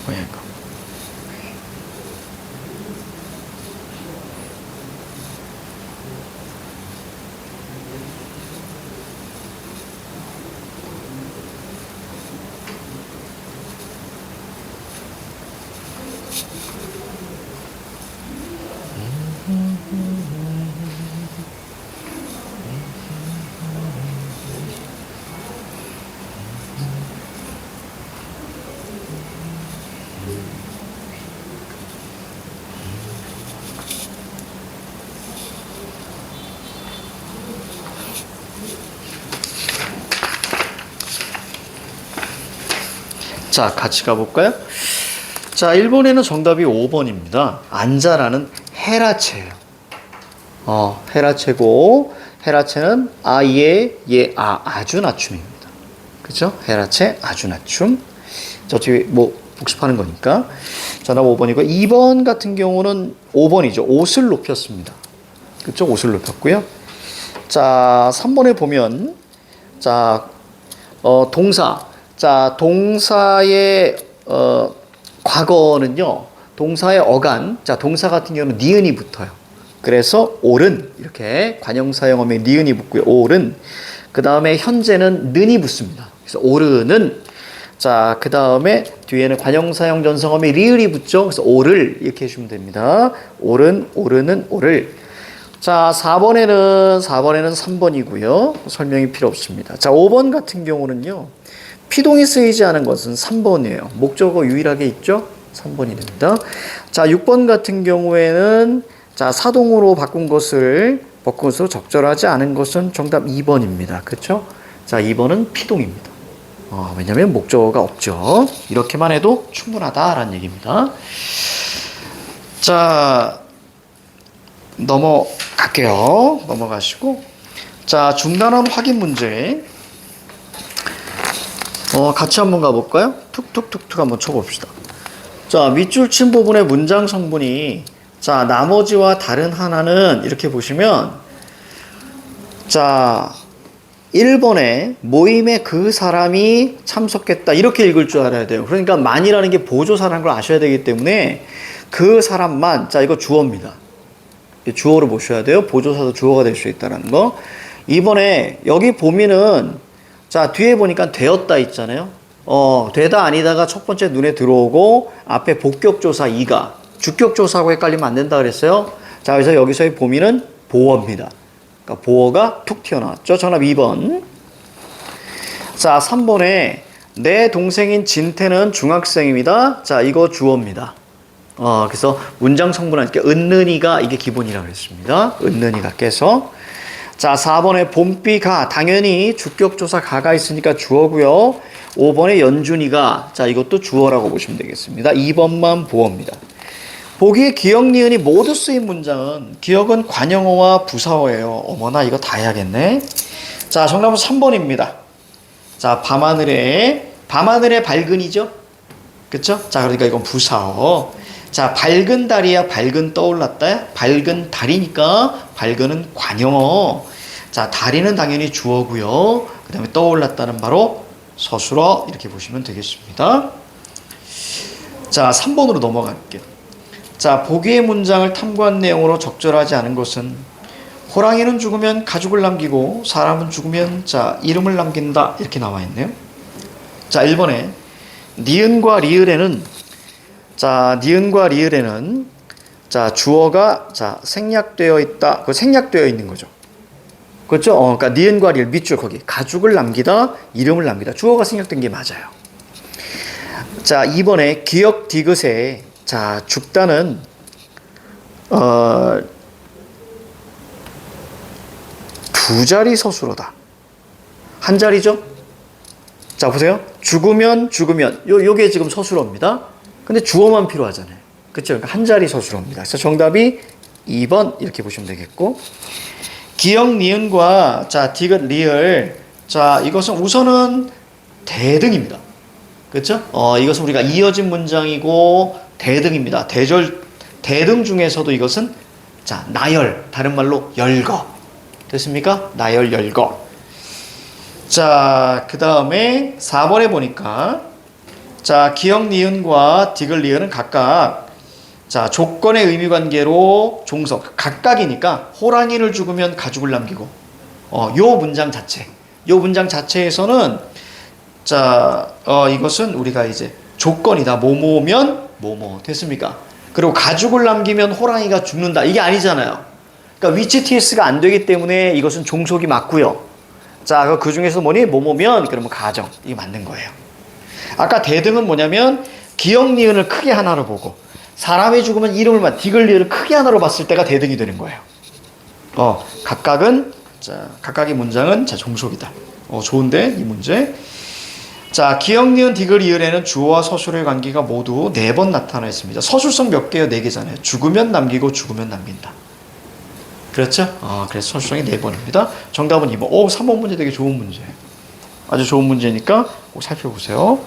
Speaker 1: 뭐야 이거? 자, 같이 가볼까요? 자, 1번에는 정답이 5번입니다. 안자라는 헤라체예요. 헤라체고, 헤라체는 아주 낮춤입니다. 그죠? 헤라체, 아주 낮춤. 저 뒤에 뭐 복습하는 거니까. 정답 5번이고, 2번 같은 경우는 5번이죠. 옷을 높였습니다. 그쵸? 옷을 높였고요. 자, 3번에 보면, 자, 동사. 자, 동사의 과거는요. 동사의 어간. 자, 동사 같은 경우는 니은이 붙어요. 그래서 올은 이렇게 관형사형어에 니은이 붙고요. 올은 그 다음에 현재는 는이 붙습니다. 그래서 오르는 자, 그 다음에 뒤에는 관형사형 전성어에 리을이 붙죠. 그래서 오를 이렇게 해주면 됩니다. 오른, 오르는, 오를. 자, 4번에는 3번이고요. 설명이 필요 없습니다. 자, 5번 같은 경우는요. 피동이 쓰이지 않은 것은 3번이에요. 목적어 유일하게 있죠? 3번이 됩니다. 자, 6번 같은 경우에는 자, 사동으로 바꾼 것으로 적절하지 않은 것은 정답 2번입니다. 그렇죠? 자, 2번은 피동입니다. 왜냐면 목적어가 없죠. 이렇게만 해도 충분하다라는 얘기입니다. 자, 넘어갈게요. 넘어가시고 자, 중단원 확인 문제 같이 한번 가볼까요? 툭툭툭툭 한번 쳐봅시다. 자, 밑줄 친 부분의 문장 성분이 자, 나머지와 다른 하나는 이렇게 보시면 자, 1번에 모임에 그 사람이 참석했다 이렇게 읽을 줄 알아야 돼요. 그러니까 만이라는 게 보조사라는 걸 아셔야 되기 때문에 그 사람만 자, 이거 주어입니다. 주어로 보셔야 돼요. 보조사도 주어가 될 수 있다는 거. 이번에 여기 보면은 자, 뒤에 보니까 되었다 있잖아요. 되다 아니다가 첫 번째 눈에 들어오고 앞에 복격조사 이가 주격조사하고 헷갈리면 안 된다 그랬어요. 자, 그래서 여기서의 보미는 보어입니다. 그러니까 보어가 툭 튀어나왔죠. 정답 2번. 자, 3번에 내 동생인 진태는 중학생입니다. 자, 이거 주어입니다. 그래서 문장 성분하니까 은는이가 이게 기본이라고 그랬습니다. 은는이가 깨서. 자, 4번에 봄비가 당연히 주격조사 가가 있으니까 주어고요. 5번에 연준이가, 자, 이것도 주어라고 보시면 되겠습니다. 2번만 보어입니다. 보기에 기역, 니은이 모두 쓰인 문장은 기역은 관형어와 부사어예요. 어머나, 이거 다 해야겠네. 자, 정답은 3번입니다. 자, 밤하늘에 밝은이죠? 그쵸? 자, 그러니까 이건 부사어. 자, 밝은 달이야, 밝은 떠올랐다. 밝은 달이니까 밝은은 관형어. 자, 달이는 당연히 주어고요. 그 다음에 떠올랐다는 바로 서술어, 이렇게 보시면 되겠습니다. 자, 3번으로 넘어갈게요. 자, 보기의 문장을 탐구한 내용으로 적절하지 않은 것은 호랑이는 죽으면 가죽을 남기고 사람은 죽으면 자, 이름을 남긴다, 이렇게 나와 있네요. 자, 1번에 니은과 리을에는 자, 주어가 자, 생략되어 있다. 그 생략되어 있는 거죠. 그렇죠? 그러니까 니은과 리을 밑줄 거기 가죽을 남기다, 이름을 남기다. 주어가 생략된 게 맞아요. 자, 2번에 기역 디귿에 자, 죽다는 두 자리 서술어다. 한 자리죠? 자, 보세요. 죽으면 요게 지금 서술어입니다. 근데 주어만 필요하잖아요. 그렇죠? 그러니까 한 자리 서술어입니다. 그래서 정답이 2번 이렇게 보시면 되겠고, 기역 니은과 자, 디귿 리을, 자, 이것은 우선은 대등입니다. 그렇죠? 이것은 우리가 이어진 문장이고 대등입니다. 대등 중에서도 이것은 자, 나열, 다른 말로 열거. 됐습니까? 나열, 열거. 자, 그 다음에 4번에 보니까 자, 기역 니은과 디귿 리을은 각각 자, 조건의 의미 관계로 종속, 각각이니까 호랑이를 죽으면 가죽을 남기고, 요 문장 자체에서는 자, 이것은 우리가 이제 조건이다. 뭐뭐면 뭐뭐. 됐습니까? 그리고 가죽을 남기면 호랑이가 죽는다. 이게 아니잖아요. 그러니까 위치 TS가 안 되기 때문에 이것은 종속이 맞고요. 자, 그 중에서 뭐니? 뭐뭐면, 그러면 가정. 이게 맞는 거예요. 아까 대등은 뭐냐면, 기역 니은을 크게 하나로 보고, 사람이 죽으면 이름을 디귿 리을을 크게 하나로 봤을 때가 대등이 되는 거예요. 각각의 문장은 자, 종속이다. 좋은데, 이 문제. 자, 기역 니은 디귿 리을에는 주어와 서술의 관계가 모두 4번 나타나 있습니다. 서술성 몇 개요? 4개잖아요. 죽으면 남기고 죽으면 남긴다. 그렇죠? 그래서 서술성이 4번입니다. 정답은 2번. 3번 문제 되게 좋은 문제예요. 아주 좋은 문제니까 꼭 살펴보세요.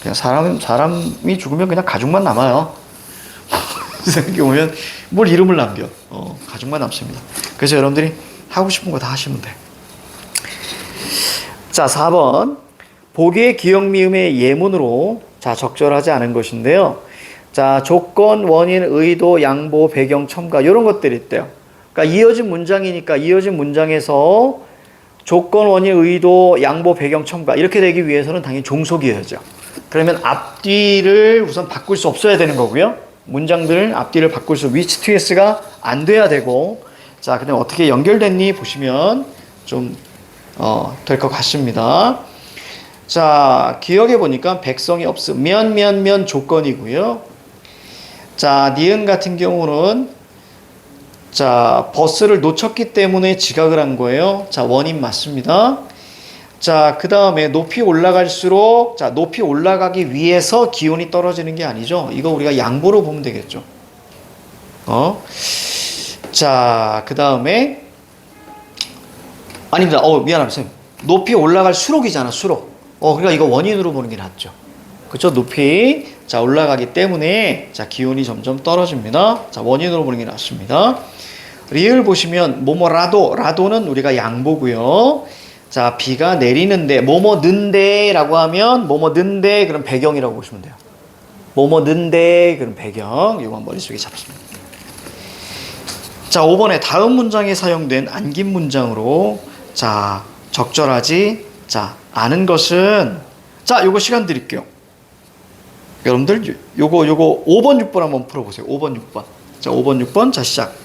Speaker 1: 그냥 사람이 죽으면 그냥 가죽만 남아요. 생각해보면 뭘 이름을 남겨. 가죽만 남습니다. 그래서 여러분들이 하고 싶은 거 다 하시면 돼. 자, 4번. 보기의 기역 미음의 예문으로 자, 적절하지 않은 것인데요. 자, 조건, 원인, 의도, 양보, 배경, 첨가 이런 것들이 있대요. 그러니까 이어진 문장이니까 이어진 문장에서 조건, 원인, 의도, 양보, 배경, 첨가 이렇게 되기 위해서는 당연히 종속이어야죠. 그러면 앞뒤를 우선 바꿀 수 없어야 되는 거고요. 문장들 앞뒤를 바꿀 수, 위치 TS가 안 돼야 되고, 자, 그다음 어떻게 연결됐니 보시면 좀 될 것 같습니다. 자, 기억해 보니까 백성이 없으면 조건이고요. 자, 니은 같은 경우는 자, 버스를 놓쳤기 때문에 지각을 한 거예요. 자, 원인 맞습니다. 자, 그 다음에 높이 올라갈수록 자, 높이 올라가기 위해서 기온이 떨어지는 게 아니죠. 이거 우리가 양보로 보면 되겠죠. 자, 그 다음에 아닙니다. 미안합니다. 선생님. 높이 올라갈수록이잖아, 수록. 그러니까 이거 원인으로 보는 게 낫죠. 그렇죠? 높이 자, 올라가기 때문에 자, 기온이 점점 떨어집니다. 자, 원인으로 보는 게 낫습니다. 리을 보시면 라도는 우리가 양보고요. 자, 비가 내리는데 뭐뭐 는데 라고 하면 뭐뭐 는데 그럼 배경이라고 보시면 돼요. 뭐뭐 는데 그럼 배경. 이거 머릿속에 잡습니다. 자, 5번에 다음 문장에 사용된 안긴 문장으로 자, 적절하지 자, 않은 것은 자, 요거 시간 드릴게요. 여러분들 요거 5번 6번 한번 풀어보세요. 5번 6번. 자, 5번 6번. 자, 시작.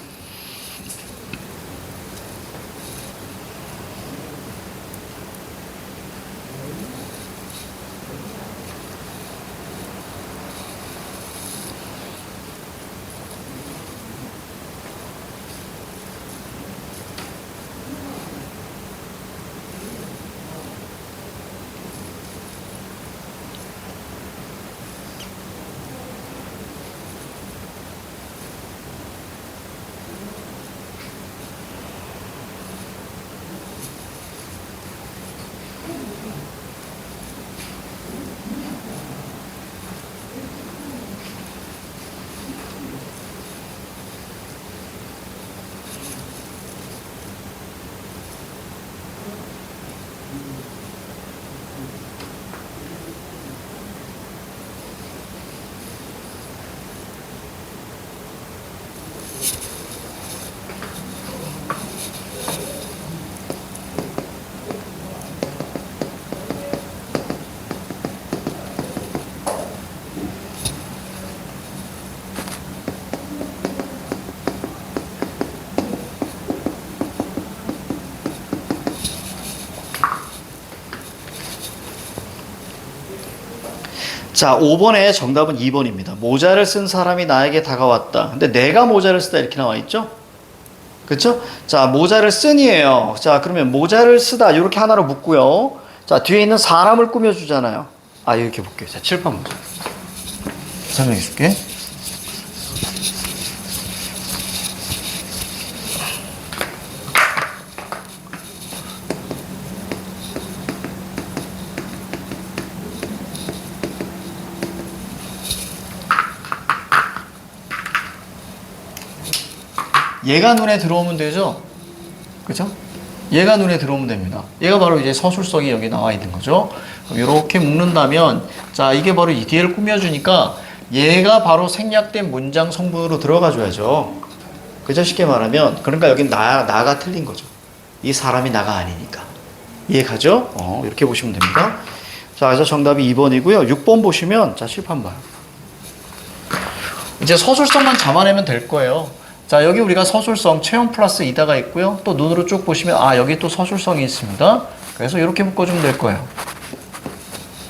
Speaker 1: 자, 5번의 정답은 2번입니다. 모자를 쓴 사람이 나에게 다가왔다. 근데 내가 모자를 쓰다 이렇게 나와 있죠? 그렇죠? 자, 모자를 쓴이에요. 자, 그러면 모자를 쓰다 이렇게 하나로 묶고요. 자, 뒤에 있는 사람을 꾸며주잖아요. 아, 이렇게 볼게요. 자, 칠판 보자. 설명해 줄게. 얘가 눈에 들어오면 되죠? 그죠? 얘가 눈에 들어오면 됩니다. 얘가 바로 이제 서술성이 여기 나와 있는 거죠. 이렇게 묶는다면, 자, 이게 바로 이 뒤를 꾸며주니까 얘가 바로 생략된 문장 성분으로 들어가줘야죠. 그죠? 쉽게 말하면. 그러니까 여긴 나가 틀린 거죠. 이 사람이 나가 아니니까. 이해가죠? 이렇게 보시면 됩니다. 자, 그래서 정답이 2번이고요. 6번 보시면, 자, 칠판 봐요. 이제 서술성만 잡아내면 될 거예요. 자, 여기 우리가 서술성 체험 플러스 이다가 있고요. 또 눈으로 쭉 보시면 아, 여기 또 서술성이 있습니다. 그래서 이렇게 묶어주면 될 거예요.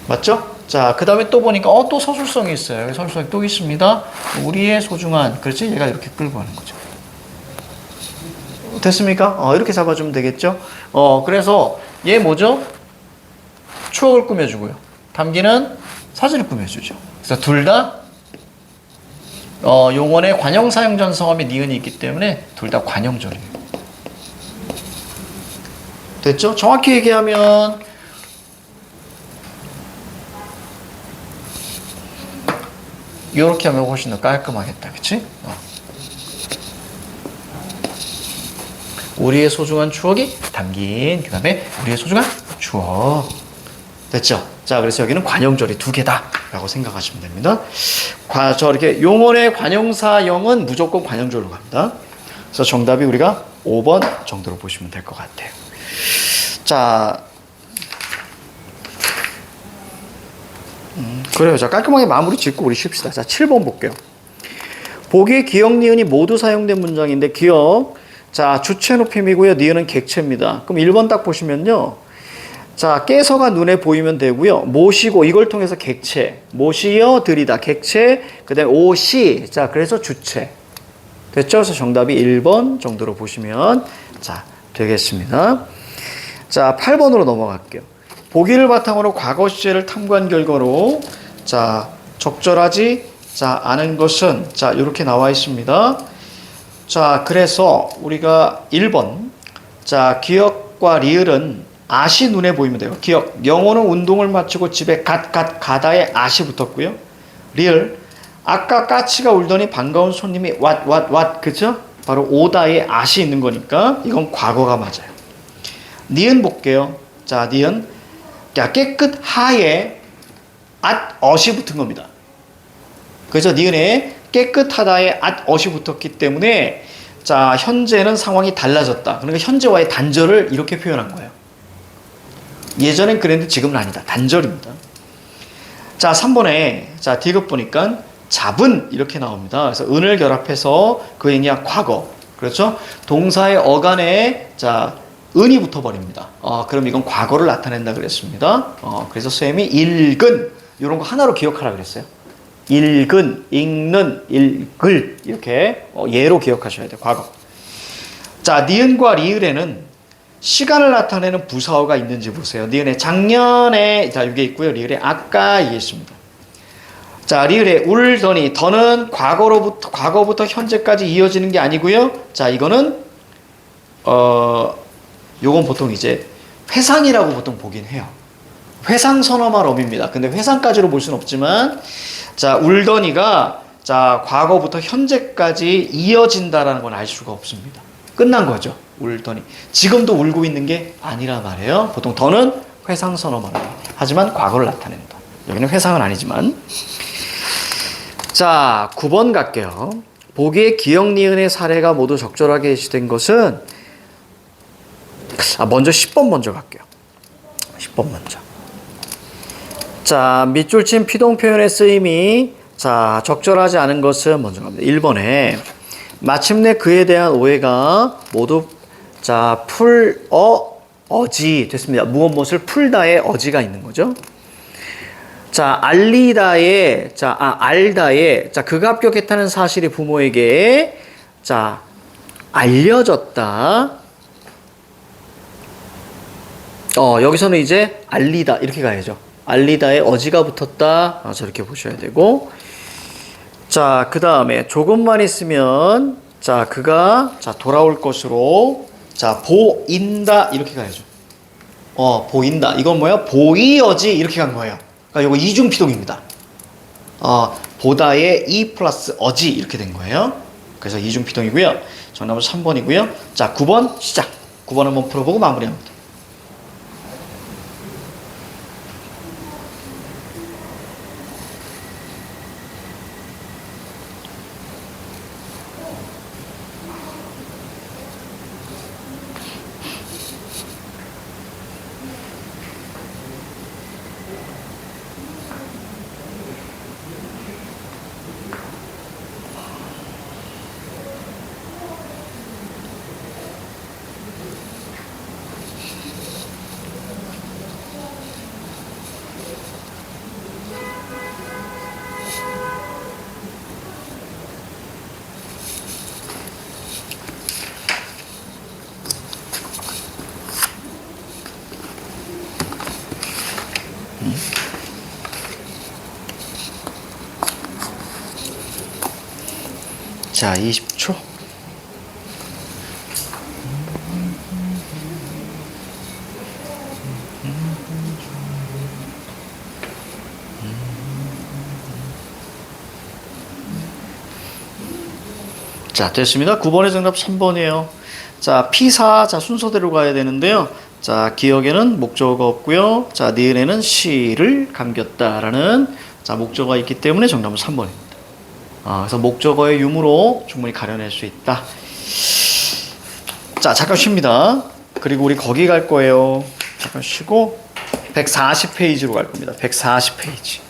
Speaker 1: 맞죠? 자, 그 다음에 또 보니까 또 서술성이 있어요. 여기 서술성이 또 있습니다. 우리의 소중한, 그렇지? 얘가 이렇게 끌고 가는 거죠. 됐습니까? 이렇게 잡아주면 되겠죠? 그래서 얘 뭐죠? 추억을 꾸며주고요. 담기는 사진을 꾸며주죠. 그래서 둘 다 용언의 관형사형 전성함에 니은이 있기 때문에 둘 다 관형절이에요. 됐죠? 정확히 얘기하면 이렇게 하면 훨씬 더 깔끔하겠다. 그치? 우리의 소중한 추억이 담긴 그 다음에 우리의 소중한 추억. 됐죠? 자, 그래서 여기는 관형절이 두 개다 라고 생각하시면 됩니다. 이렇게 용언의 관형사형은 무조건 관형절로 갑니다. 그래서 정답이 우리가 5번 정도로 보시면 될 것 같아요. 자, 그래요. 자, 깔끔하게 마무리 짓고 우리 쉽시다. 자, 7번 볼게요. 보기에 기역, 니은이 모두 사용된 문장인데 기역, 자, 주체 높임이고요. 니은은 객체입니다. 그럼 1번 딱 보시면요. 자, 깨서가 눈에 보이면 되고요. 모시고 이걸 통해서 객체, 모시어 들이다 객체, 그 다음에 오시, 자, 그래서 주체. 됐죠? 그래서 정답이 1번 정도로 보시면 자, 되겠습니다. 자, 8번으로 넘어갈게요. 보기를 바탕으로 과거 시제를 탐구한 결과로 자, 적절하지 자, 않은 것은 자, 이렇게 나와 있습니다. 자, 그래서 우리가 1번 자, 기역과 리을은 아시 눈에 보이면 돼요. 기억. 영호는 운동을 마치고 집에 가다에 아시 붙었고요. 리을. 아까 까치가 울더니 반가운 손님이 왓. 그죠? 바로 오다에 아시 있는 거니까 이건 과거가 맞아요. 니은 볼게요. 자, 니은. 자, 깨끗 하에 앗,어시 붙은 겁니다. 그죠? 니은에 깨끗하다에 앗,어시 붙었기 때문에 자, 현재는 상황이 달라졌다. 그러니까 현재와의 단절을 이렇게 표현한 거예요. 예전엔 그랬는데 지금은 아니다. 단절입니다. 자, 3번에 자, 디귿 보니까 잡은 이렇게 나옵니다. 그래서 은을 결합해서 그 행위가 과거. 그렇죠? 동사의 어간에 자, 은이 붙어버립니다. 그럼 이건 과거를 나타낸다 그랬습니다. 그래서 쌤이 읽은 이런 거 하나로 기억하라 그랬어요. 읽은, 읽는, 읽을 이렇게 예로 기억하셔야 돼요. 과거. 자, 니은과 리을에는 시간을 나타내는 부사어가 있는지 보세요. 니은에 작년에 자, 이게 있고요. 리을에 아까 이게 있습니다. 자, 리을에 울더니 더는 과거부터 현재까지 이어지는 게 아니고요. 자, 이거는 요건 보통 이제 회상이라고 보통 보긴 해요. 회상 선어말 어입니다. 근데 회상까지로 볼 수는 없지만 자, 울더니가 자, 과거부터 현재까지 이어진다라는 건 알 수가 없습니다. 끝난 거죠. 울더니. 지금도 울고 있는 게 아니라 말이에요. 보통 더는 회상 선어말. 하지만 과거를 나타낸다. 여기는 회상은 아니지만. 자, 9번 갈게요. 보기에 기역, 니은의 사례가 모두 적절하게 제시된 것은 먼저 10번 먼저 갈게요. 10번 먼저. 자, 밑줄 친 피동 표현의 쓰임이 자, 적절하지 않은 것은 먼저 갑니다. 1번에 마침내 그에 대한 오해가 모두 자, 어지 됐습니다. 무엇을 풀다의 어지가 있는 거죠. 자, 알다에, 자, 그가 합격했다는 사실이 부모에게, 자, 알려졌다. 여기서는 이제 알리다, 이렇게 가야죠. 알리다에 어지가 붙었다. 저렇게 보셔야 되고. 자, 그 다음에 조금만 있으면, 자, 그가, 자, 돌아올 것으로, 자, 보인다, 이렇게 가야죠. 보인다. 이건 뭐야? 보이어지, 이렇게 간 거예요. 그러니까 이거 이중피동입니다. 보다의 이 플러스 어지 이렇게 된 거예요. 그래서 이중피동이고요. 정답은 3번이고요. 자, 9번 시작. 9번 한번 풀어보고 마무리합니다. 자, 20초. 자, 됐습니다. 9번의 정답 3번이에요. 자, P4, 자, 순서대로 가야 되는데요. 자, 기억에는 목적어가 없고요. 자, 니은에는 시를 감겼다라는, 자, 목적어가 있기 때문에 정답은 3번입니다. 그래서 목적어의 유무로 충분히 가려낼 수 있다. 자, 잠깐 쉽니다. 그리고 우리 거기 갈 거예요. 잠깐 쉬고 140페이지로 갈 겁니다. 140페이지.